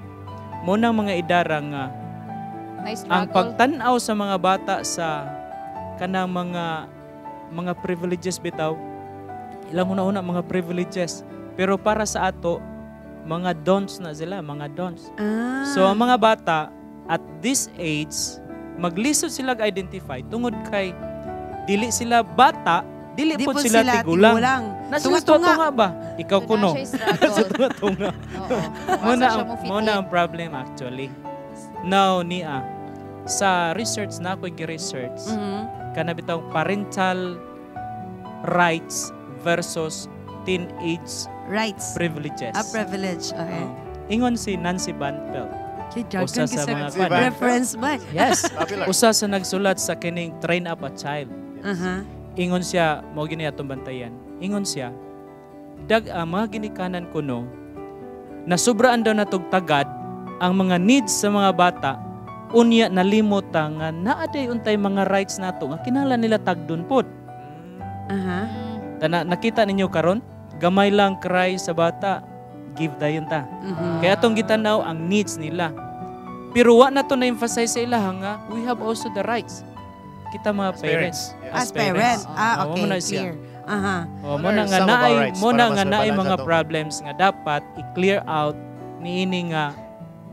munang mga idarang nga Nice ang struggle. pagtanaw sa mga bata sa kanang mga privileges bitaw, ilang una-una mga privileges. Pero para sa ato, mga don'ts na sila, mga don'ts. So ang mga bata, at this age, maglisod sila identify tungod kay dili sila bata, dili po sila tigulang. Nasa tunga ba? Ikaw Doon kuno. na siya struggle. Tunga. Oo. Masa siya mo fit Muna in. ang problem actually. Now, sa research na ako research kana bitaw parental rights versus teenage privileges. A privilege, okay. Ingon si Nancy Banfeld. Usa sa mga reference ba? Yes. Usa sa nagsulat sa kining Train Up a Child. Ingon siya, mo gini atong bantayan. Ingon siya, mga ginikanan kuno, na sobraan daw natog tagad ang mga needs sa mga bata, unya nalimot nga naaday untay mga rights nato nga kinahanglan nila tagdon pod. Nakita ninyo karon, gamay lang cry sa bata, give dayon ta. Kaya atong gitanaw ang needs nila. Pero wa na to na-emphasize sa ila nga, we have also the rights. Kita mga parents. As parents. Oo, Okay, mo na siya. clear. Mo na nga naay mga problems nga dapat i-clear out niini nga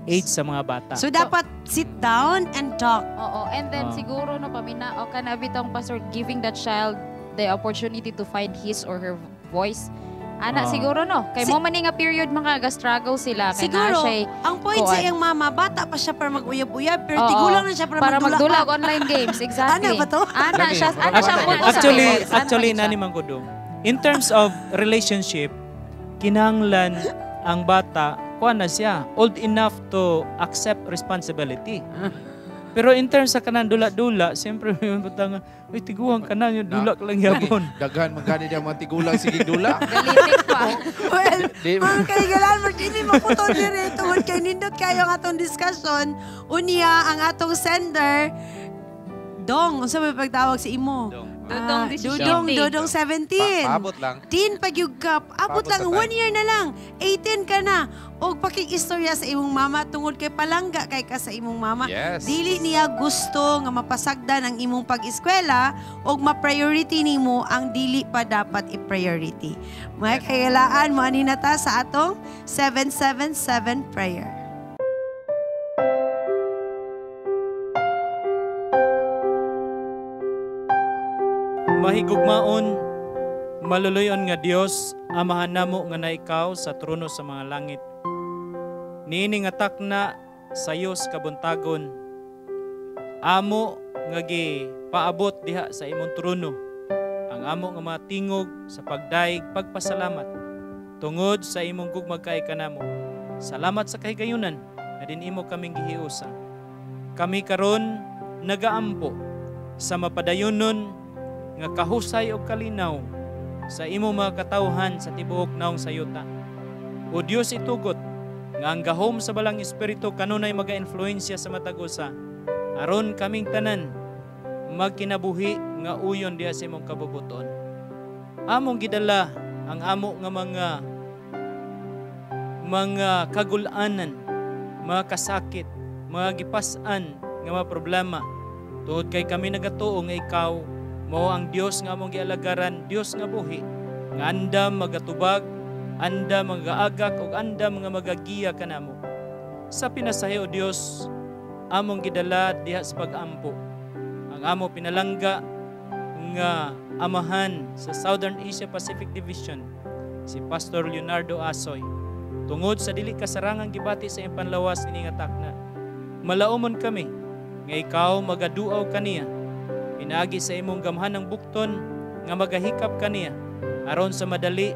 age sa mga bata. So dapat sit down and talk. Oo, and then siguro no pamina o kana bitong pastor giving that child the opportunity to find his or her voice. Ana siguro no, kay mo man nga period struggle sila kay Siguro, na siya. ang point sa iyang mama, bata pa siya para mag-uyab-uyab, pero tigulang na siya para magdulag online games. Exactly. Ana ba to? Ana siya punto sa Actually nani man gud. In terms of relationship, kinahanglan ang bata kuan na siya old enough to accept responsibility. Pero in terms sa kanan dula-dula, siyempre may butang, uy, tiguang kanan yung dula ka lang yapon. Daghan, magkani niya mga tigulang, sige dula. Galitik pa. Well, mga kaigalan, hindi maputol diri tungod kay nindot kayo ang atong discussion. Unya, ang atong sender, Dong, unsa may pagtawag si imo? Dodong 17. Paabot lang. Teen pagyugkap. Abot lang, 1 year na lang. 18 ka na. O pakikistorya sa imong mama tungod kay palangga kay ka sa imong mama. Yes. Dili niya gusto nga mapasagdan ang imong pag-eskwela o ma-priority nimo ang dili pa dapat i-priority. Mga kailangan mo ani na ta sa atong 777 prayer. Mahigugmaon, maluluyon nga Dios, amahan namo nga na ikaw sa trono sa mga langit. Niini nga takna sayos kabuntagon. Amo nga paabot diha sa imong trono. Ang amo nga mga tingog sa pagdaig pagpasalamat tungod sa imong gugmag kay kanamo. Salamat sa kahigayunan na din imo kaming gihiusa. Kami karon nagaampo sa mapadayonon nga kahusay o kalinaw sa imo mga katawhan sa tibuok naong sayuta. O Diyos itugot nga ang gahom sa balang espiritu kanunay maga-influensya sa matagusa aron kaming tanan magkinabuhi nga uyon diha sa imong kabubuton. Among gidala ang amo nga mga kagulanan, mga kasakit, mga gipas-an nga mga problema tungod kay kami nagatuo nga ikaw mao ang Dios nga among gialagaran, Dios nga buhi, nga andam magatubag, andam magaagak ug andam nga magagiya kanamo. Sa pinasahi o Dios, among gidala diha sa pag-ampo. Ang amo pinalangga nga amahan sa Southern Asia Pacific Division, si Pastor Leonardo Asoy. Tungod sa dili kasarangang gibati sa iyang panlawas ini nga takna. Malaumon kami nga ikaw magaduaw kaniya. Pinagi sa imong gamhan ng bukton nga magahikap kaniya aron sa madali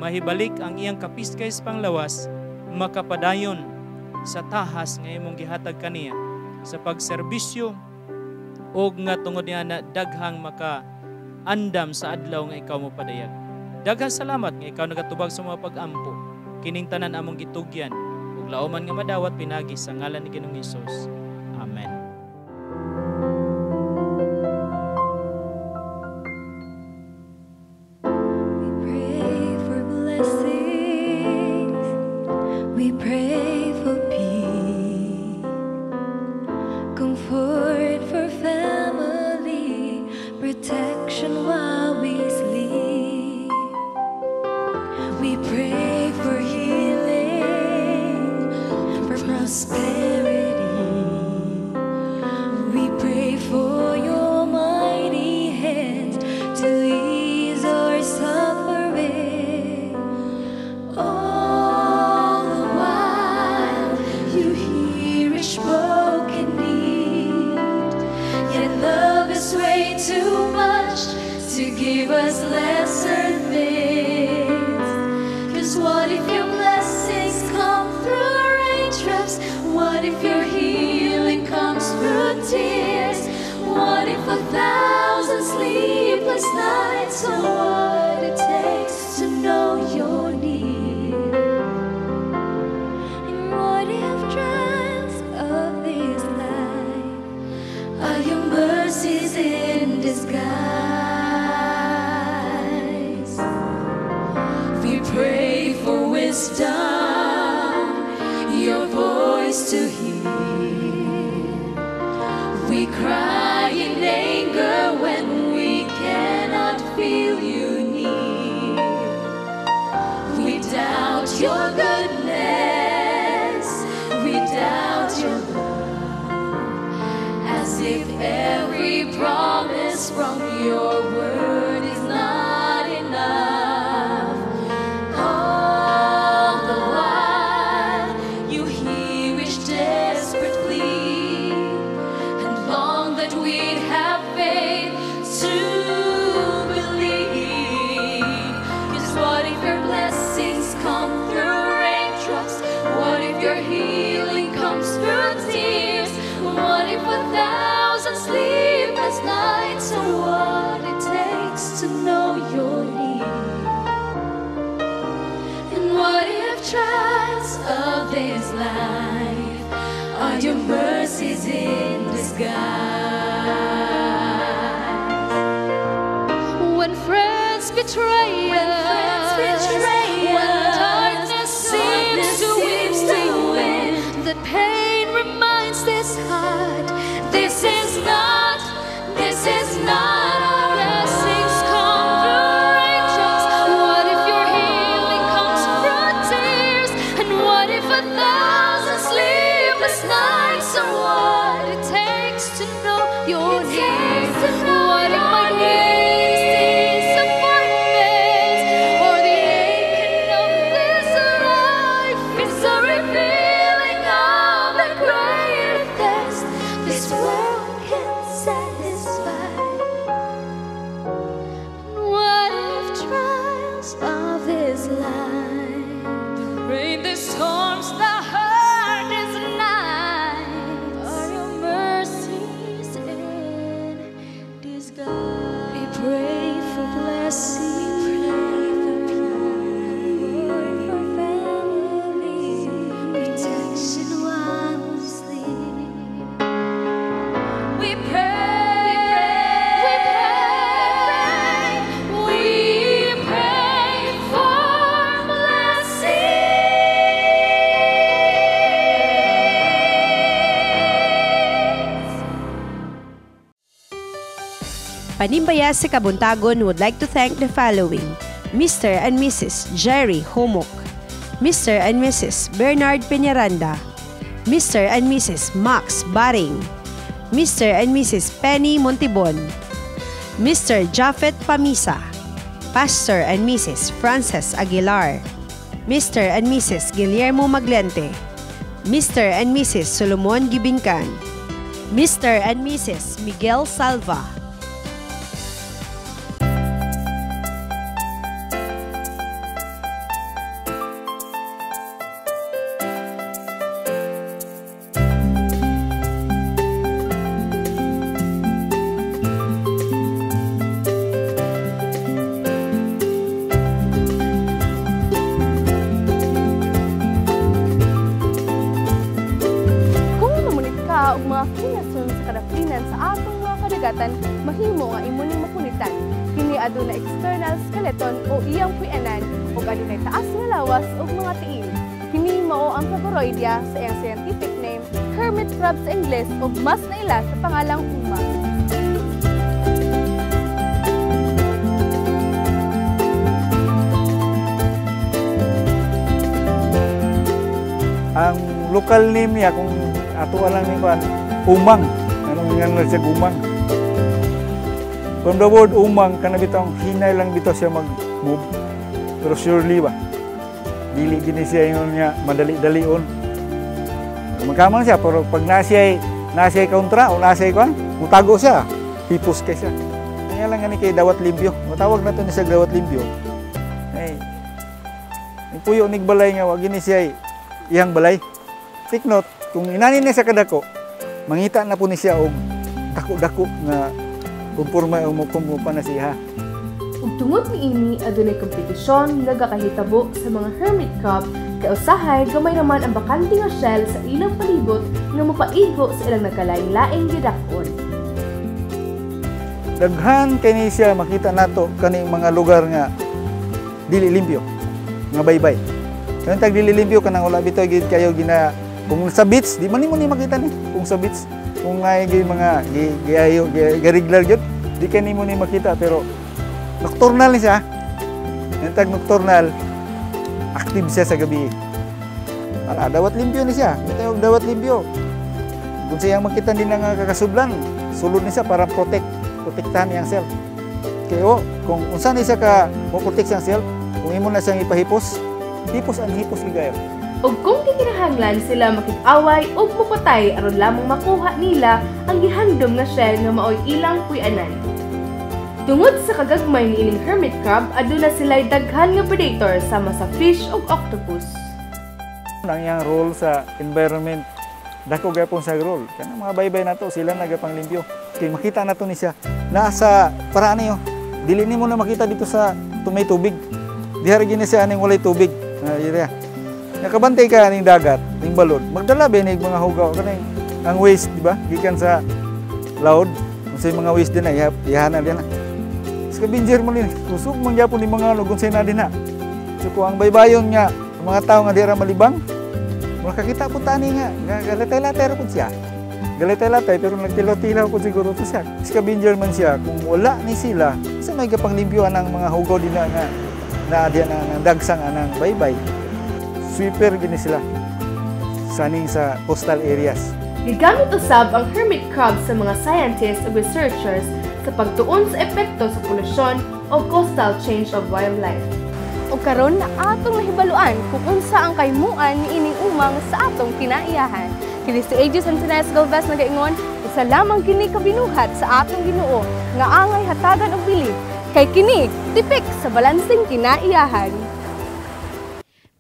mahibalik ang iyang kapiskay sa panglawas makapadayon sa tahas nga imong gihatag kaniya sa pagserbisyo o nga tungod niya na daghang maka-andam sa adlaw nga ikaw mo padayag. Daghang salamat nga ikaw nagatubag sa mga pag-ampo kining tanan among gitugyan ug laoman nga madawat pinagi sa ngalan ni Ginoong Hesus. Amen. We pray for peace, comfort for family, protection while we sleep. We pray for healing, for prosperity. We pray for your mighty hands to ease our suffering. All the while you hear each broken need. Yet love is way too much to give us lesser things. 'Cause what if your blessings come through raindrops? What if your healing comes through tears? What if 1,000 sleepless nights are what it takes to know your disguise. We pray for wisdom, your voice to hear. We cry in anger when we cannot feel you near. We doubt your goodness, we doubt your love, as if every promise from your word is not enough. All the while you hear each desperate plea, and long that we'd have faith to believe. 'Cause what if your blessings come through raindrops? What if your healing comes through tears? What if 1,000 sleepless nights are what it takes to know you're near? And what if trials of this life are your mercies in disguise? When friends betray us, when darkness seems to win, that pain reminds this heart, this is not our blessings come through raindrops. What if your healing comes from tears? And what if 1,000 sleepless nights are what it takes to know you're near? What if my days disappointment, or the aching of this life is a revealing of the greater thirst this world can satisfy? What if trials of this life, the rain, the storms, the hardest night, are your mercies in disguise? We pray for blessing, for peace, for family, protection while we sleep. We pray for blessings. Panimbaya sa Kabuntagon would like to thank the following: Mr. and Mrs. Jerry Homok, Mr. and Mrs. Bernard Peñaranda, Mr. and Mrs. Max Baring, Mr. and Mrs. Penny Montibon, Mr. Japheth Pamisa, Pastor and Mrs. Frances Aguilar, Mr. and Mrs. Guillermo Maglente, Mr. and Mrs. Solomon Gibingkan, Mr. and Mrs. Miguel Salva. Kung namunit ka og mga kinasun sa kadaplinan sa atong mga kadagatan, mahimo nga imo ning makunitan. Kini aduna external skeleton o iyang puyanan ug adunay taas nga lawas ug mga tiil. Kini mao ang Favoroidea sa iyang scientific name, hermit crab sa Ingles ug mas naila sa pangalang umang. Ang local name niya, kung ato alam ni kuan, umang. Anong nga siya umang? From the word umang, kana bitong hinay lang bitaw siya mag-move. Pero surely ba? Dili gini siya yung niya madali-dalion. Magkamang siya, pero pag nasiya'y kontra o nasiya'y kuan, mutago siya. Hipos kay siya. Kaya lang gani kay dawat limbyo. Matawag na to ni sa dawat limbyo. Ay, puyo nigbalay nga, wag gini siya iyang balay. Take note, kung inanin niya sa kadako, mangita na po ni siya og dako-dako nga kumpurma o mukumpa na siya. Ug tungod niini adunay kompetisyon nga gakahitabo sa mga hermit crab kay usahay gamay naman ang bakante nga shell sa ilang palibot nga mopaigo sa ilang nagkalain-laing gidakon. daghan kini siya makita nato kaning mga lugar nga dili limpyo, nga baybay. Kung tag dili limpyo kanang wala bitaw gid kayo gina kung sa beach, di man nimo ni makita ni kung sa beach kung ay mga giayo regular gyud di kanimo ni makita pero nocturnal ni siya. Yung tag nocturnal active siya sa gabi. Ala dawat limpyo ni siya. Bitaw dawat limpyo. Kung siya makita din nga kakasublan, sulod ni siya para protektahan niyang self. Kaya kung unsa ni siya ka mo-protect siyang self, kung imo na siyang ipahipos, hipos gigayo. ug kung gikinahanglan sila makig-away ug mupatay aron lamang makuha nila ang gihandom nga shell nga maoy ilang puy-anan. Tungod sa kagagmay ni ining hermit crab, aduna sila'y daghan nga predator sama sa fish ug octopus. Ang iyang role sa environment, dako gapon sa role. Kanang mga baybay nato sila nagapanglimpyo. Kay makita nato ni siya nasa paraan niyo. Dili nimo na makita dito sa may tubig. Diha ra gini siya aning walay tubig. Area. Nakabantay ka ning dagat, ning balod. Magdala ba ning mga hugaw kaning ang waste, di ba? Gikan sa laod. Unsay mga waste din ay ihana din na. Sa binjer mo din, kusog man gyapon ni mga lugon sa na din na. So kung ang baybayon nga mga tao nga di ra malibang, makakita po tani nga galatay-latay ra pud siya. Galatay-latay pero nagtilaw-tilaw po siguro to siya. Sa binjer man siya kung wala ni sila, sa may kapanglimpyoan ang mga hugaw din na diyan ang dagsang anang baybay. Sweeper gini sila saning sa coastal areas. Gigamit usab ang hermit crab sa mga scientists ug researchers sa pagtuon sa epekto sa polusyon o coastal change of wildlife. O karon na atong nahibaluan kung unsa ang kaymuan ni ining umang sa atong kinaiyahan. Kini si Aegis Antones Galvez nagaingon, isa lamang kini kabinuhat sa atong Ginoo nga angay hatagan og bili. Kay kini tipik sa balansing kinaiyahan.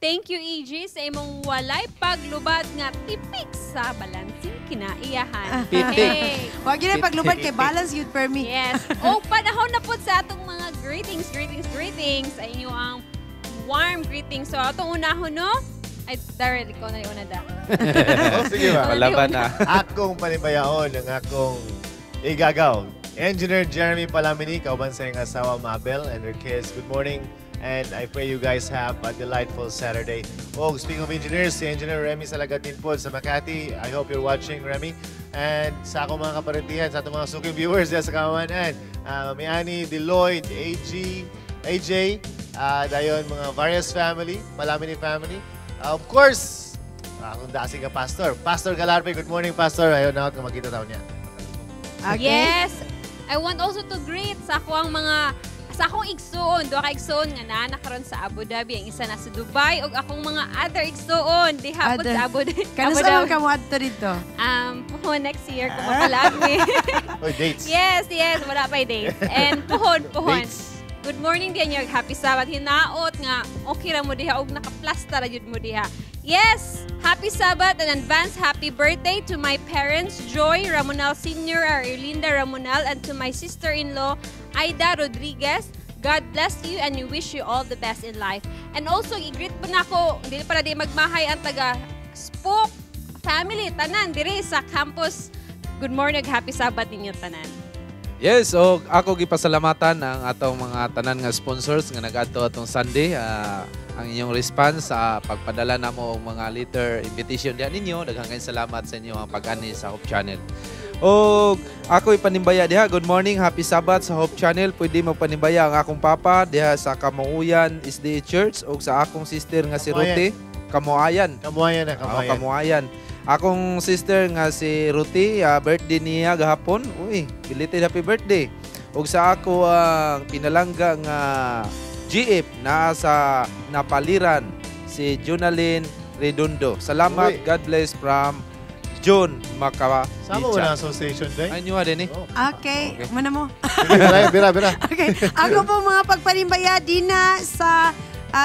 Thank you, EG, sa imong walay paglubad nga tipik sa balansing kinaiyahan. Titik. Wag yun ang paglubad kay balance yun per me. Yes. O panahon na po sa atong mga greetings sa inyo ang warm greetings. So, atong unahon, no? Ay, Daryl, ikaw na yung una da. Sige ba? Palaban na. Akong panibayaon ang akong igagaw. Engineer Jeremy Palamini, kauban sa iyong asawa Mabel and her kids. Good morning. And I pray you guys have a delightful Saturday. Oh, speaking of engineers, si Engineer Remy Salagatin po sa Makati. I hope you're watching, Remy. And sa akong mga kaparintihan, sa atong mga suking viewers sa Kawanan. Miani, Deloitte, AJ, dayon mga various family, Palamini family. Of course, akong dasi ka pastor. Pastor Galarpe, good morning, Pastor. Ayaw na ako makita taon niya. Okay. Yes. I want also to greet sa akong igsoon, duha ka igsoon nga naa karon sa Abu Dhabi, ang isa na sa Dubai ug akong mga other igsoon diha pod sa Abu Dhabi. Kano sa ka mo adto dito? Puhon next year kung makalagmi. Oy, dates. Yes, wala pa dates. And puhon. Good morning diyan your happy Sabbath. Hinaot nga okay ra mo diha ug naka-plaster ra jud mo diha. Yes, happy Sabbath and advance happy birthday to my parents, Joy Ramonal Sr., Erlinda Ramonal, and to my sister-in-law, Aida Rodriguez. God bless you and we wish you all the best in life. And also, i-greet po na ako, hindi para di magmahay ang taga Spoke family, tanan, diri sa campus. Good morning, happy Sabbath ninyo, tanan. Yes, o ako gipasalamatan ang atong mga tanan nga sponsors nga nag-adto atong Sunday. Ang inyong response sa pagpadala namo og mga letter invitation diha ninyo. Daghang kayong salamat sa inyo ang pag-ani sa Hope Channel. O ako ipanimbaya diha. Good morning, happy Sabbath sa Hope Channel. Pwede mo panimbaya ang akong papa diha sa Kamuuyan SDA Church o sa akong sister nga si Ruti. Kamuayan. Kamuayan. Akong sister nga si Ruti, birthday niya gahapon. Uy, belated happy birthday. O sa ako ang pinalangga nga GF na sa Napaliran, si Jonalyn Redondo. Salamat, God bless from John Makawa. Sama mo na association din? Ay, nyo din eh. Okay, muna mo. Bira. Okay, ako po mga pagpanimbaya din na sa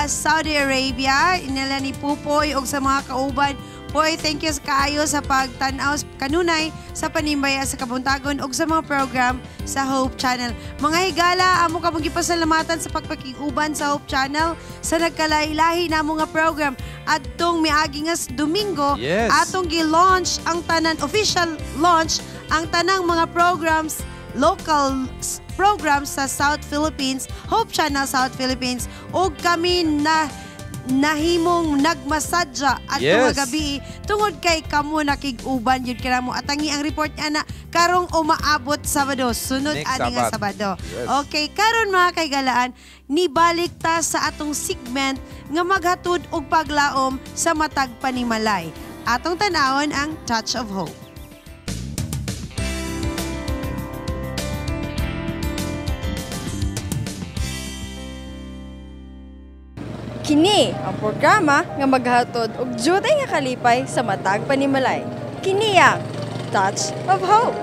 Saudi Arabia, inala ni Pupoy o sa mga kauban. Poy, thank you kaayo sa pagtanaw kanunay sa panimbaya sa kabuntagon o sa mga program sa Hope Channel. Mga higala, amo ka mong gipasalamatan sa pagpakiguban sa Hope Channel sa nagkalailahi na mga program. At tong miagi nga Domingo, atong gi-launch ang tanan, official launch ang tanang mga programs local programs sa South Philippines, Hope Channel South Philippines, ug kami nahimong nagmasadya at Yes. gabi tungod kay kamo nakig-uban yun ka mo. At ang report niya na karong umaabot Sabado, sunod Next ani nga Sabado. Sabado. Yes. Okay, karon mga kaigalaan, nibalik ta sa atong segment nga maghatod og paglaom sa matag panimalay. Atong tanawon ang Touch of Hope. Kini ang programa nga maghatod og jutay nga kalipay sa matag panimalay. Kini ang Touch of Hope.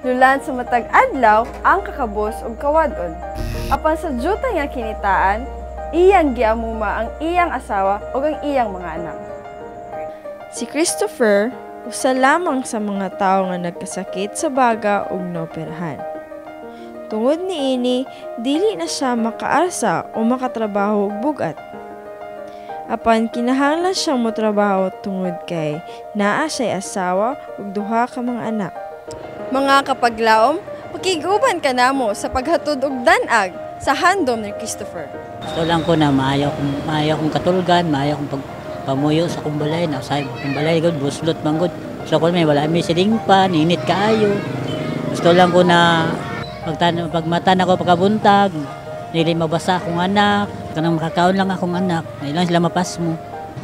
Lulan sa matag adlaw ang kakabos ug kawadon. Apan sa jutay nga kinitaan, iyang giamuma ang iyang asawa ug ang iyang mga anak. Si Christopher usa lamang sa mga tao nga nagkasakit sa baga ug naoperahan. Tungod niini, dili na siya makaarsa o makatrabaho og bugat. Apan kinahanglan siyang motrabaho tungod kay naa siya'y asawa ug duha ka mga anak. Mga kapaglaom, pakiguban ka namo sa paghatod og danag sa handom ni Christopher. Gusto lang ko na maayo kong katulgan, maayo kong pamuyo sa kumbalay, na sa kumbalay gud buslot man gud. So kung may wala mi siling pa, ninit kaayo. Gusto lang ko na pagmata na ko pagkabuntag, dili mabasa akong anak, kanang makakaon lang akong anak, ilang sila mapas mo.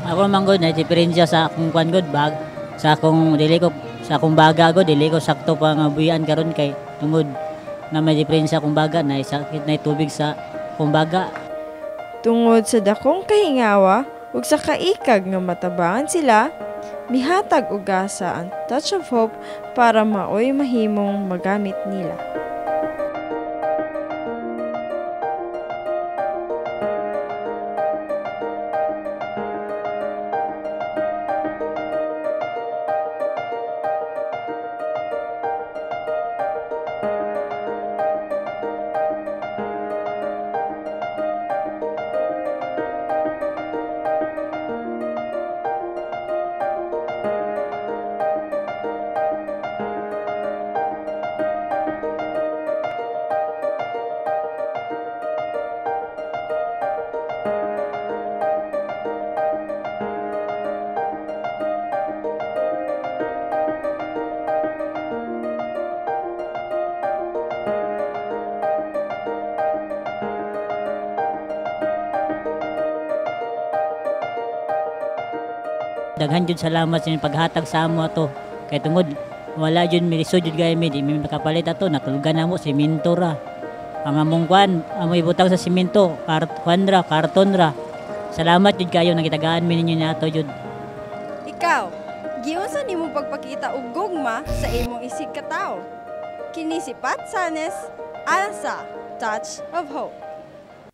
Ako man gud na diferensya sa akong kwan gud bag, sa akong dili ko sa akong baga gud, dili ko sakto pa nga buyan karon kay tungod na may diferensya akong baga na sakit na tubig sa akong baga. Tungod sa dakong kahingawa ug sa kaikag nga matabangan sila, mihatag og gasa ang Touch of Hope para maoy mahimong magamit nila. Daghan jud salamat sa inyong paghatag sa amo ato. Kay tungod wala jud mi lisod jud gay mi, di mi makapalit ato, natulugan namo semento ra. Ang among kwan, amo ibutang sa semento, karton ra. Salamat jud kayo nagitagaan mi ninyo nato jud. Ikaw, giunsa nimo pagpakita og gugma sa imong isig ka tawo? Kini si Pat Sanes alang sa Touch of Hope.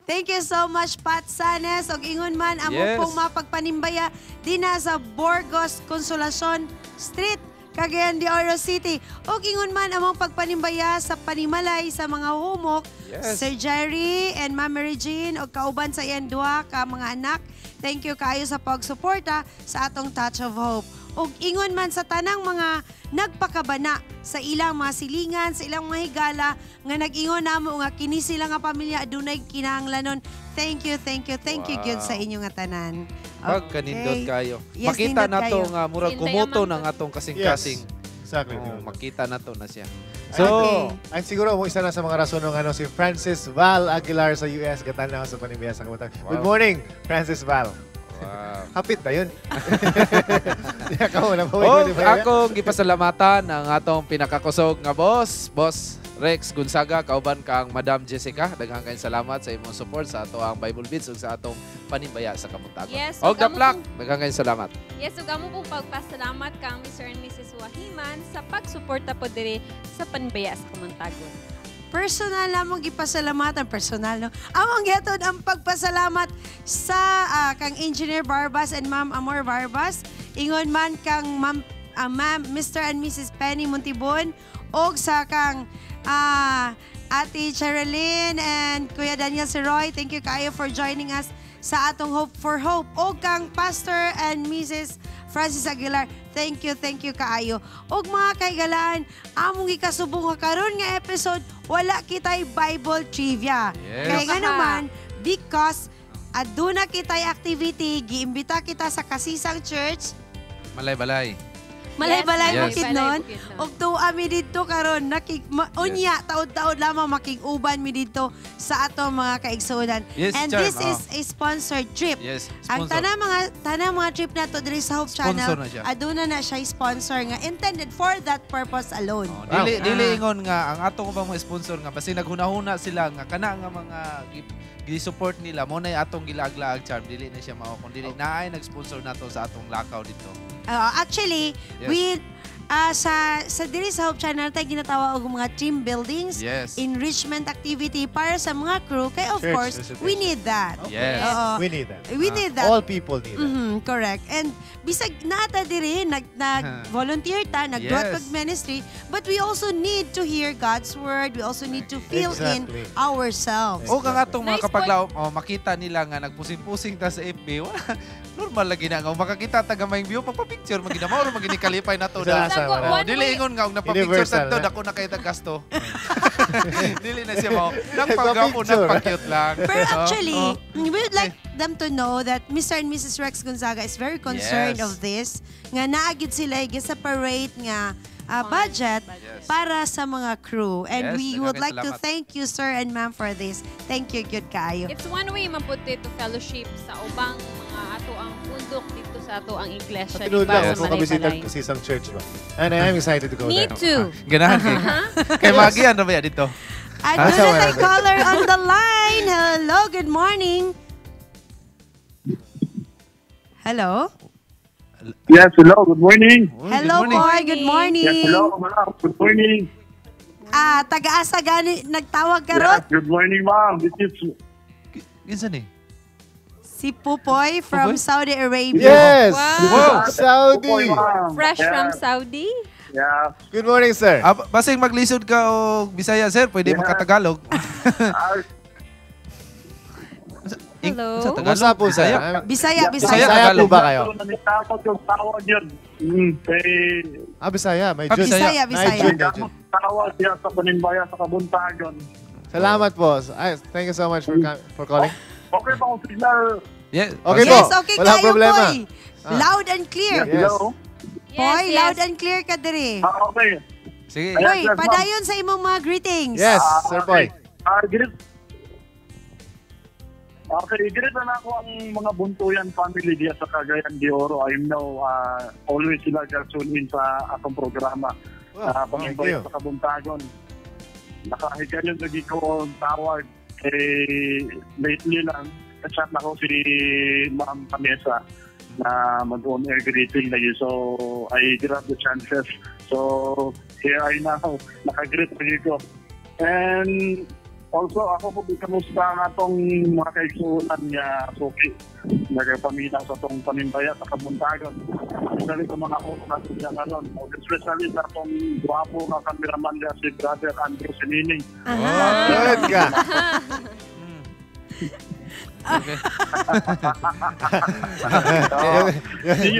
Thank you so much, Pat Sanes. Og ingon man, amo Yes. pong mapagpanimbaya din na sa Burgos Consolacion Street, Cagayan de Oro City. Og ingon man, among pagpanimbaya sa panimalay sa mga humok, Yes. Sir Jerry and Ma'am Mary Jean, og kauban sa iyan duha ka mga anak. Thank you kayo sa pagsuporta sa atong Touch of Hope. Og ingon man sa tanang mga nagpakabana sa ilang mga silingan, sa ilang mga higala, nga nag-ingon namo nga kini sila nga pamilya adunay kinahanglanon. Thank you gyud sa inyo nga tanan. Pagkanindot kayo. Yes, Makita nindot nato kayo. nga murag Hintay kumuto naman ng atong kasing-kasing. Exactly. Makita nato na siya. So, Okay. ay siguro mo isa na sa mga rason ng si Francis Val Aguilar sa US gatanaw sa panimbiya sa kamutan. Good morning, Francis Val. Wow. Hapit na yun. Akong gipasalamatan ang atong pinakakusog nga boss Rex Gonzaga, kauban kang Madam Jessica. Daghang kayong salamat sa imong support sa ato ang Bible Beats ug sa atong panimbaya sa Kamuntagon. Yes, Og ug amo daplak, pong- daghang kayong salamat. Yes, ug amo pong pagpasalamat kang Mr. and Mrs. Wahiman sa pagsuporta po diri sa panbaya sa Kamuntagon. Personal namong gipasalamatan, personal no. Among gihatod ang pagpasalamat sa kang Engineer Barbas and Ma'am Amor Barbas. Ingon man kang Ma'am Mr. and Mrs. Penny Montibon og sa kang Ate Cherilyn and Kuya Daniel Siroy. Thank you kayo for joining us sa atong Hope for Hope. O kang Pastor and Mrs. Francis Aguilar, thank you kaayo. Og mga kaigalaan, among ikasubong nga karon nga episode, wala kitay Bible trivia. Yes. Kaya nga naman, because aduna kitay activity, giimbita kita sa Kasisang Church, Malay-balay. malay-balay Yes. bukid nun. Og tuwa mi dito karon unya taod-taod lamang makig-uban mi dito sa ato mga kaigsuonan. Yes, And Charm, this is a sponsored trip. Yes, Ang sponsor. tanang mga trip na to diri sa Hope Sponsor Channel, na siya. aduna na siya sponsor nga intended for that purpose alone. Dili ingon nga ang ato ko bang mga sponsor nga basi naghunahuna sila nga kana nga mga gi-support nila mo na atong gilaglaag Charm, dili na siya mao kun dili naay nag-sponsor nato sa atong lakaw dito. Actually, Yes. we sa diri sa Hope Channel tayo ginatawag og mga team buildings, Yes. enrichment activity para sa mga crew. Kaya of Church course, visitation. we need that. Yes. Oo. We need that. We need that. All people need that. Correct. And bisag nata diri nag-volunteer ta, nagduhat Yes. kag ministry, but we also need to hear God's word. We also need to feel Exactly. in ourselves. O kang atong mga Nice kapaglaom, makita nila nga nagpusing-pusing ta sa FB, wala, normal lagi na nga. Makakita ta gamayng view, pagpa-picture, maginamaw, maginikalipay na to. Sa wala. Dili ingon nga, napa-picture Universal, sa to, eh. dako na kayo gasto. Dili na siya mo. Nagpagapo, nagpa-cute lang. Pero actually, Oh. we would like them to know that Mr. and Mrs. Rex Gonzaga is very concerned Yes. of this. Nga naagid sila gi-separate nga budget para sa mga crew. And Yes, we would daghang like to salamat. thank you, sir and ma'am, for this. Thank you, good kaayo. It's one way maputi to fellowship sa ubang mga ato ang bundok dito sa ato ang iglesia. Tinuod lang Diba? kung Sa kabisita Malay-Balay. kasi isang church ba. And I'm excited to go Me there. too. Ganahan kay. Kay Magian na ba yan dito? At Ah, doon sa na wala tayo ba? caller on the line. Hello, good morning. Hello? Yes, hello, good morning. Hello, boy. Good morning. Yes, hello, ma'am. Good morning. Taga-asa gani nagtawag ka ron? Yes, good morning, ma'am. This is... Kinsan eh? Si Pupoy from Pupoy? Saudi Arabia. Yes! Wow. Saudi! Fresh from Saudi? Yeah. Good morning, sir. Basing maglisod ka o Bisaya, sir, pwede makatagalog. Hello? Sa Kumusta po, sir? Bisaya, Bisaya Tagalog. po ba kayo? Nagtakot yung tawag yun. Bisaya. May June. Bisaya, May Bisaya. June, may June. Tawag siya sa Panimbaya sa Kabuntagon. Salamat po. Thank you so much for calling. Okay ba ang signal? Yes. Okay po. Yes, okay Walang kayo, problema. Poy. Loud and clear. Yes, hello. Poy, Yes, loud yes. and clear ka diri. Okay. Sige. Poy, yes, ma'am. padayon sa imong mga greetings. Yes, Sir Poy. Greet na ako ang mga Buntuyan family diya sa Cagayan de Oro. I know always sila tune in sa atong programa. Wow, Pag-invite thank you. sa Kabuntagon. Nakahigayon lagi ko ang tawag. Lately lang, chat na ko si Ma'am Vanessa na mag-on-air greeting na yun. So, I grab the chances. So, here I now. Naka-greet lagi ko. And also, ako po kamusta ang atong mga kaigsunan niya Suki. Nagpaminaw sa atong Panimbaya sa Kabuntagon. Especially sa mga host natin siya ngayon. Especially sa atong guwapo na kameraman niya si Brother Andrew Sinining. Good ka. See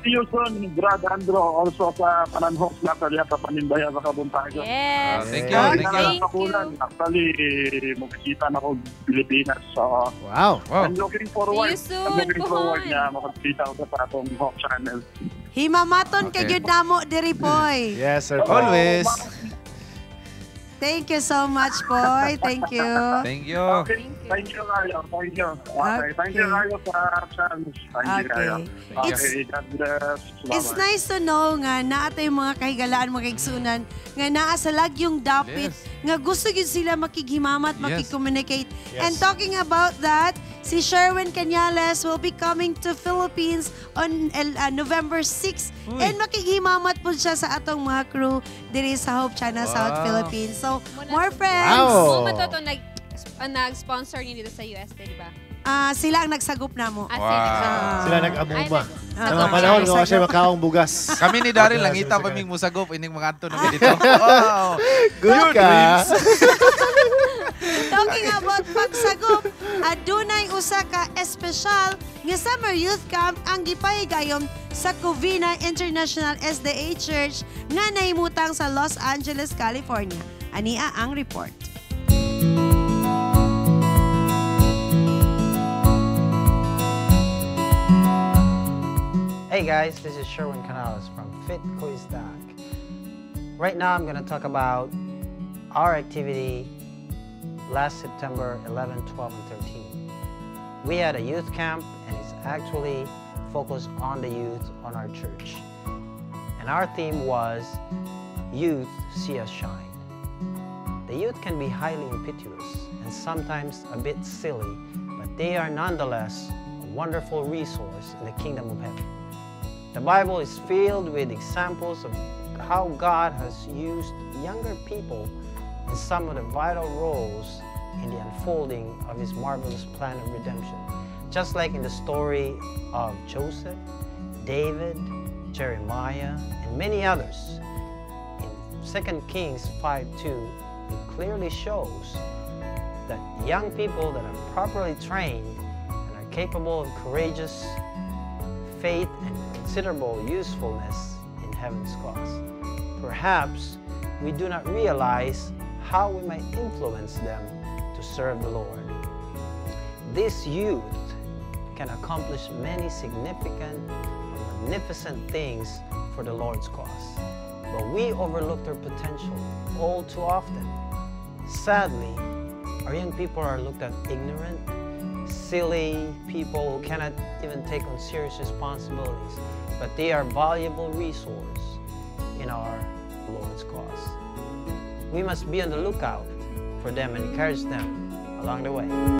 you soon, Brad Andrew. Also sa pananhost na kaliya sa Panimbaya sa Kabuntagon. Yes. Thank you. Thank Thank you. you. Actually, makikita na ko Pilipinas. So, Wow. I'm looking forward. See you soon, I'm looking forward Kuhan. na makakita ko sa atong Hawk Channel. Himamaton Okay. ka gyud namo diri, Poy. Yes, Sir Poy. Always. Thank you so much, Poy. Thank you. Thank you. Okay. Thank you, Rayo. Thank you. Okay. Thank you, Okay. Rayo, sa chance. Thank you, Rayo. Okay. Okay. God bless. It's Salamat. nice to know nga naata yung mga kahigalaan, mga kaigsunan, nga naa sa lagyong dapit, nga gusto gyud sila makighimamat, Yes. makicommunicate. Yes. And talking about that, si Sherwin Cañales will be coming to Philippines on November 6. Uy. And makighimamat po siya sa atong mga crew diri sa Hope Channel South Wow. Philippines. So, more friends. Wow. Mo matoto nag-sponsor niyo dito sa US, di ba? Sila ang nagsagop namo. Wow. Sila nag-amuma. Ah, Sa mga panahon, nga siya makaong bugas. Kami ni Daryl lang ita pa ming musagop ining mga anto namin dito. Wow. Good ka. Talking about pagsagop, adunay usa ka espesyal nga summer youth camp ang gipahigayon sa Covina International SDA Church nga nahimutang sa Los Angeles, California. Ania ang report. Hey guys, this is Sherwin Canales from Fit Koisdak. Right now I'm going to talk about our activity last September 11, 12, and 13. We had a youth camp and it's actually focused on the youth on our church. And our theme was Youth See Us Shine. The youth can be highly impetuous and sometimes a bit silly, but they are nonetheless a wonderful resource in the kingdom of heaven. The Bible is filled with examples of how God has used younger people in some of the vital roles in the unfolding of His marvelous plan of redemption. Just like in the story of Joseph, David, Jeremiah, and many others. In 2 Kings 5:2, it clearly shows that young people that are properly trained and are capable of courageous faith and considerable usefulness in heaven's cause. Perhaps we do not realize how we might influence them to serve the Lord. This youth can accomplish many significant and magnificent things for the Lord's cause, but we overlook their potential all too often. Sadly, our young people are looked at ignorant, silly people who cannot even take on serious responsibilities, but they are a valuable resource in our Lord's cause. We must be on the lookout for them and encourage them along the way.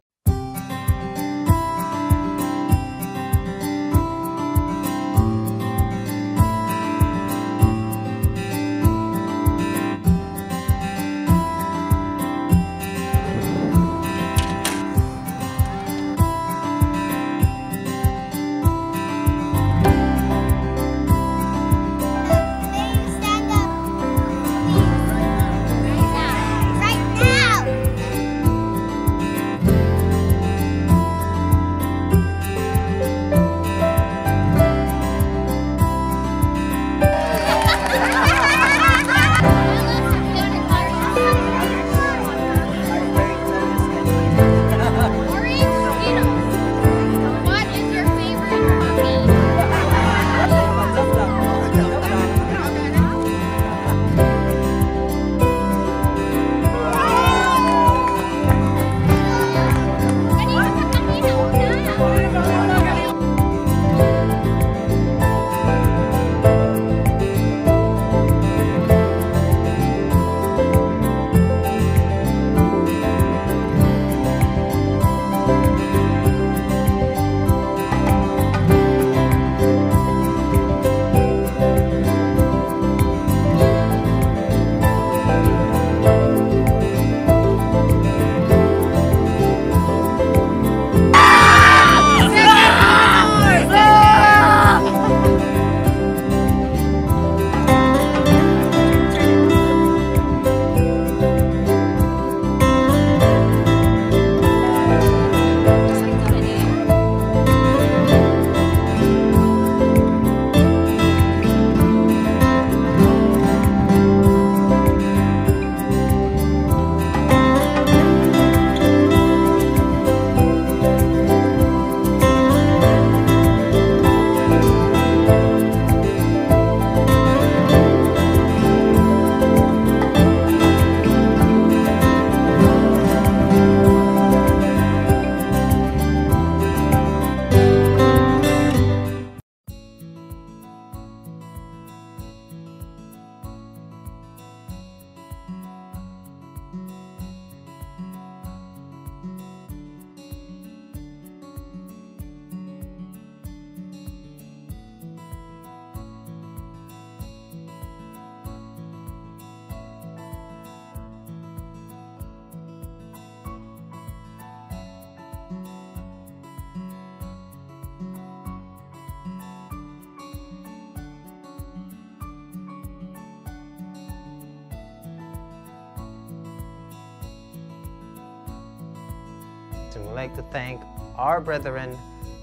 and we'd like to thank our brethren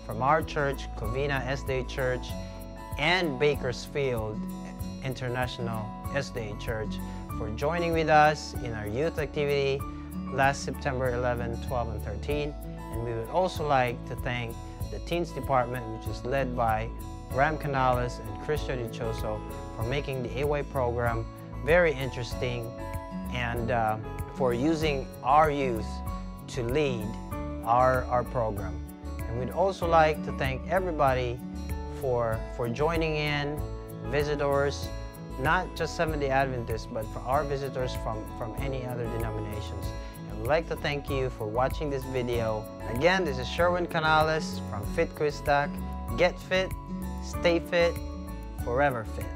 from our church, Covina SDA Church, and Bakersfield International SDA Church for joining with us in our youth activity last September 11, 12, and 13. And we would also like to thank the Teens Department, which is led by Ram Canales and Christian Dichoso, for making the AY program very interesting and for using our youth to lead our program. And we'd also like to thank everybody for joining in, visitors, not just Seventh-day Adventists, but for our visitors from any other denominations. And we'd like to thank you for watching this video. Again, this is Sherwin Canales from Fit Quiztac. Get fit, stay fit, forever fit.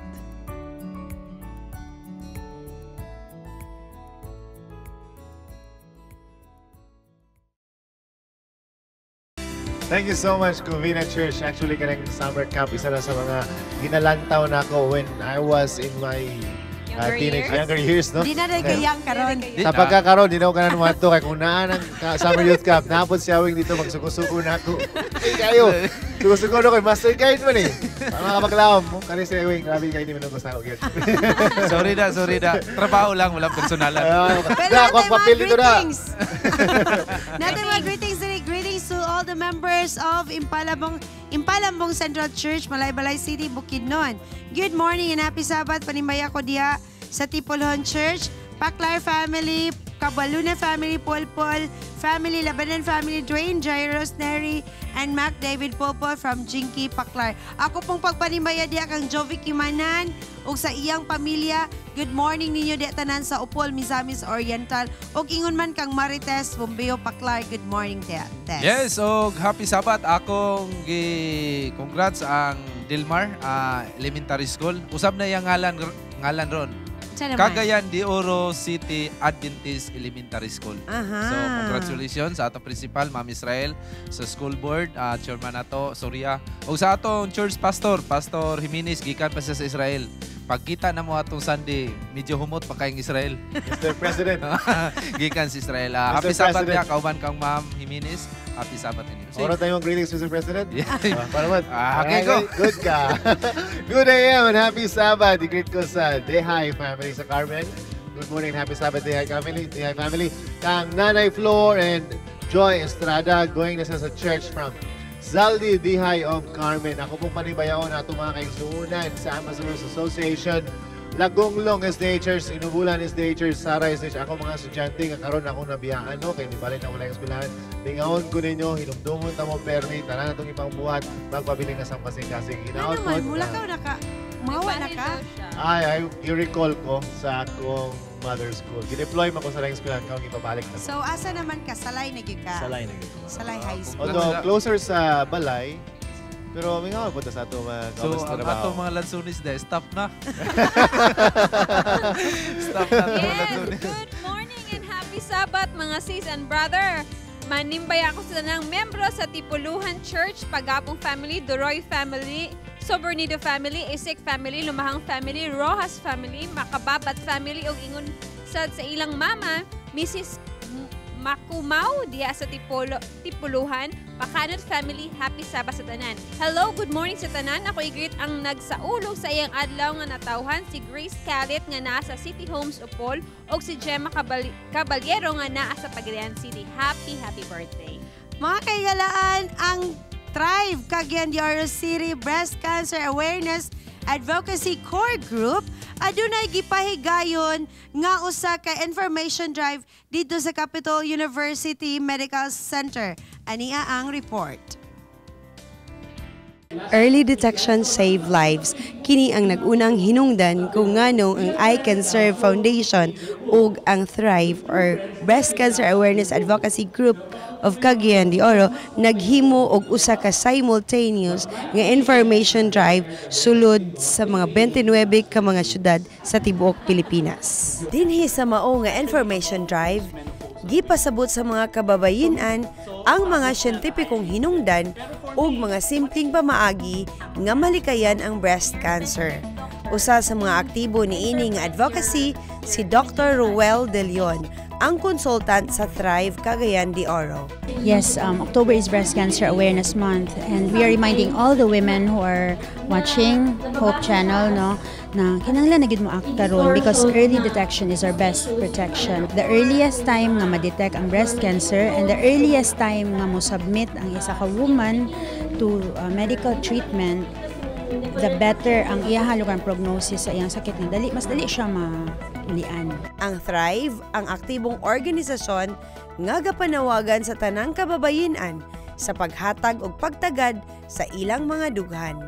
Thank you so much, Covina Church. Actually, kanang summer camp, isa na sa mga ginalantaw na ako when I was in my younger years, no? Di na rin kayang karon. Sa pagkakaroon, di na ako kanan mga ito. Kaya kung naan ang summer youth camp, napod si Awing dito, magsuko-suko na ako. Hey, kayo! Suko-suko na ko, master guide man eh. Mga kapaglaom, kani si Awing, grabe kayo, hindi mo nang gusto ako. Sorry na. Trabaho lang, walang personalan. Wala tayong mga greetings. Natin mga greetings to all the members of Impalambong Central Church, Malaybalay City, Bukidnon. Good morning and happy Sabbath. Panimaya ko diya sa Tipolhon Church, Paclar family, Cabaluna family, Polpol family, Labanan family, Dwayne, Jairus, Neri, and Mac David Popo from Jinky, Paclar. Ako pong pagpanimaya diya kang Jovi Kimanan ug sa iyang pamilya. Good morning ninyo diya tanan sa Upol, Misamis Oriental. Og ingon man kang Marites, Bombeo, Paclar. Good morning diya. Yes, og happy Sabbath. Akong congrats ang Dilmar Elementary School. Usab na yung ngalan ron. Cagayan de Oro City Adventist Elementary School. So, congratulations sa atong principal, Ma'am Israel, sa school board, chairman nato, Surya. O sa atong church pastor, Pastor Jimenez, gikan pa siya sa Israel. Pagkita na mo atong Sunday, medyo humot pa kayong Israel. Mr. President. Gikan si Israel. Happy Sabbath niya, kauban kang Ma'am Jimenez. Happy Sabbath ninyo. Oras tayong greetings, Mr. President. Para mo. Okay, go. Good ka. Good AM and happy Sabbath. I-greet ko sa Dehay family sa Carmen. Good morning and happy Sabbath, Dehay family. Dehay family. Kang Nanay Flor and Joy Estrada going na sa church from Zaldi Dehay of Carmen. Ako pong panibayaon na itong mga kaigsuunan sa Amazoners Association. Lagonglong SDA Church, Inubulan SDA Church, Sara SDA Church. Ako mga estudyante, karon ako nabiyaan, no? Kaya nibalin ako lang eskwelahan. Tingahon ko ninyo, hinumdumon tamo permit, tanan natong ipang buhat, magpabiling na sa kasing-kasing. Ano naman, mula ka mawa na ka? Ay, i-recall ko sa akong mother's school. Gideploy mo ko sa lang eskwelahan, kung ipabalik na. So, asa naman ka? Salay na gyud ka? Salay na gyud. Salay High School. Although, closer sa Balay, pero may nga punta sa ato mga so, na trabaho. Ato mga lansunis dahil stop na. Stop na ito mga lansunis. Good morning and happy Sabbath mga sis and brother. Manimbay ako sa ng membro sa Tipuluhan Church, Pagapong family, Doroy family, Sobernido family, Isik family, Lumahang family, Rojas family, Makababat family, o ingon sa ilang mama, Mrs. Makumao diya sa Tipuluhan, Pakanot family, happy Sabbath sa tanan. Hello, good morning sa tanan. Ako i-greet ang nagsaulog sa iyang adlaw nga natawhan si Grace Cadet nga naa sa City Homes Upol o si Gemma Caballero nga naa sa Pagadian City. Happy birthday. Mga kaigalaan, ang Thrive Cagayan de Oro City Breast Cancer Awareness Advocacy Core Group adunay gipahigayon nga usa ka information drive dito sa Capital University Medical Center. Ania ang report. Early detection save lives. Kini ang nagunang hinungdan kung ngano ang I Can Serve Foundation ug ang Thrive or Breast Cancer Awareness Advocacy Group of Cagayan de Oro naghimo og usa ka simultaneous nga information drive sulod sa mga 29 ka mga syudad sa tibuok Pilipinas. Dinhi sa mao nga information drive, gipasabot sa mga kababayen-an ang mga siyentipikong hinungdan ug mga simpleng pamaagi nga malikayan ang breast cancer. Usa sa mga aktibo niini nga advocacy si Dr. Ruel De Leon, ang consultant sa Thrive Cagayan de Oro. Yes, October is Breast Cancer Awareness Month, and we are reminding all the women who are watching Hope Channel, no, na kinahanglan na gid mo akta ron because early detection is our best protection. The earliest time nga ma-detect ang breast cancer and the earliest time nga mo submit ang isa ka woman to medical treatment, the better ang iyahalog ang prognosis sa iyang sakit na mas dali siya malian. Ang Thrive, ang aktibong organisasyon nga gapanawagan sa tanang kababayen-an sa paghatag og pagtagad sa ilang mga dughan.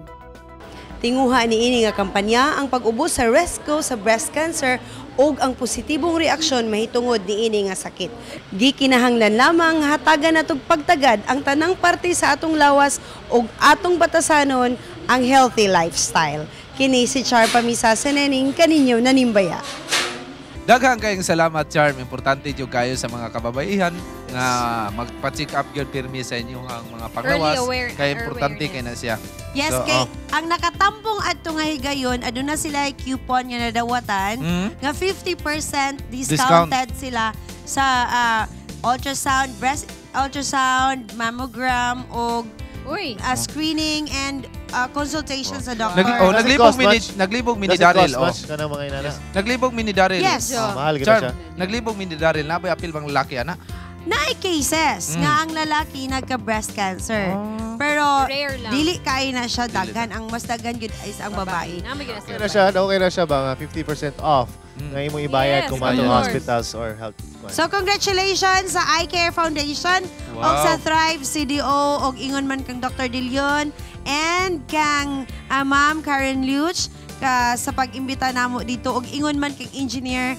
Tinguha niini nga kampanya ang pag-ubos sa rescue sa breast cancer ug ang positibong reaksyon mahitungod niini nga sakit. Gikinahanglan lamang hatagan natog pagtagad ang tanang parte sa atong lawas ug atong batasanon ang healthy lifestyle. Kini si Char Pamisa Senening kaninyo nanimbaya. Daghang kayong salamat, Charm. Importante yung kayo sa mga kababaihan nga magpa-check up yun pirmi sa inyong mga panglawas. Kaya importante kayo na siya. Yes, so, kay ang nakatampong adto nga higayon, aduna sila coupon nga nadawatan nga 50% discounted sila sa ultrasound, breast ultrasound, mammogram o screening and consultation sa doctor. Naglibog mini Daryl. Naglibog mini Daryl. Yes. Mahal kita siya. Naglibog mini Daryl. Nabay apil bang lalaki, ana? Naay cases nga ang lalaki nagka-breast cancer. Pero dili kay na siya daghan. Ang mas daghan yun is ang babae. Okay na siya ba? 50% off. Ngayon mo ibayad kung ano hospitals or health. So congratulations sa Eye Care Foundation o sa Thrive CDO o ingon man kang Dr. Dilion and kang Ma'am Karen Luch sa pag-imbita namo dito og ingon man kang engineer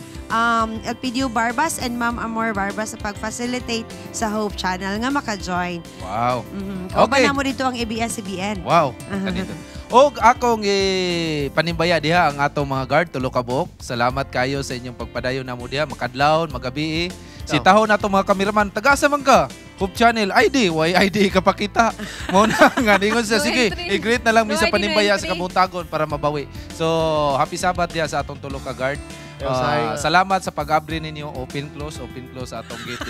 Elpidio Barbas and Ma'am Amor Barbas sa pag-facilitate sa Hope Channel nga maka-join. Wow. Okay. Namo dito ang ABS-CBN. Wow. O akong panimbaya diha ang atong mga guard tulo ka buok. Salamat kayo sa inyong pagpadayon namo diha makadlawon, magabi. Si taho nato mga kameraman, taga-asa man ka? Hope Channel ID, ID kapakita. Mo na nga ningon sa sige, i-greet na lang mi sa panimbaya sa kabuntagon para mabawi. So, happy Sabat diha sa atong tulo ka guard. Salamat sa pag-abri ninyo. Open close sa atong gate.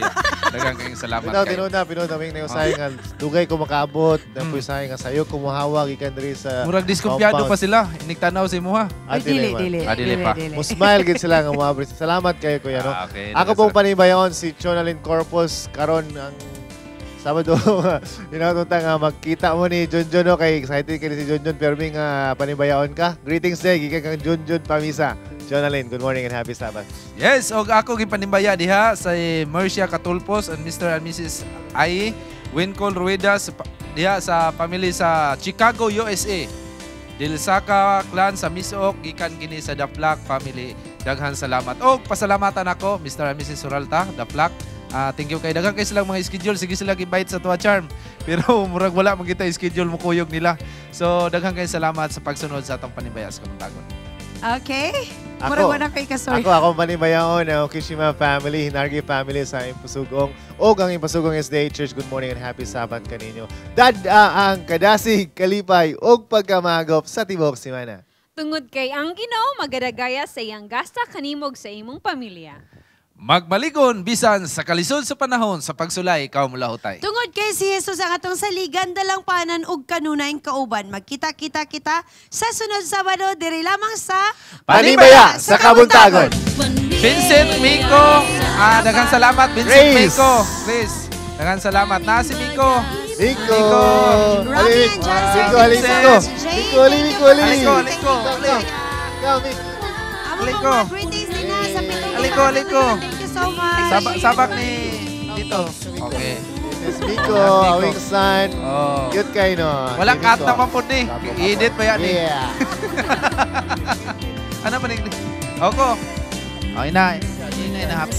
Daghang kayong salamat kayo. Pinod na yung sayang. Dugay ko makaabot. Dapoy sayang nga sayo kumuhawag ikan diri sa murag diskumpyado pa sila. Inig-tanaw si mo ha. Dili pa. Musmile gid sila nga moabri. Salamat kayo kuya no. Ako pong panibayon si Chonalyn Corpus karon ang Sabado, inautunta nga magkita mo ni Junjun, no? Kay excited ka ni si Junjun, pero may nga panibayaon ka. Greetings day, gikan kang Junjun Pamisa. Jonalyn, good morning and happy Sabbath. Yes, og ako gipanibaya diha sa Mercia Catulpos and Mr. and Mrs. Ai Wincol Rueda diha sa family sa Chicago, USA. Dilsaka clan sa Misok, gikan gini sa Daplak family. Daghan salamat. Og pasalamatan ako, Mr. and Mrs. Suralta, Daplak. Thank you kay daghang kay silang mga schedule. Sige sila invite sa tuwa Charm. Pero murag wala man kita schedule mo kuyog nila. So daghang kay salamat sa pagsunod sa atong panibaya sa Kamuntagon. Okay. Murag wala kay kasoy. Ako panibayaon ang Kishima family, Hinargi family sa Impasugong. O ang Impasugong SDA Church. Good morning and happy Sabbath kaninyo. Ang kadasig, kalipay, og pagkamagop sa tibok simana. Tungod kay ang Ginoo magadagaya sa iyang gasta kanimog sa imong pamilya. Magmaligon bisan sa kalisod sa panahon sa pagsulay ikaw mulahutay. Tungod kay si Jesus ang atong saligan dalang panan ug kanunayng kauban. Magkita-kita kita sa sunod Sabado diri lamang sa Panibaya sa Kabuntagon. Vincent Miko, daghang salamat Vincent Miko. Please, daghang salamat na si Miko. Miko. Aliko. Thank you so much. Sabak ni dito. Okay. This is Miko, awing son. Good kayo no. Walang cut na man po ni. I-edit pa yan eh. Yeah. Ano pa ni? Oko. Okay na. Happy.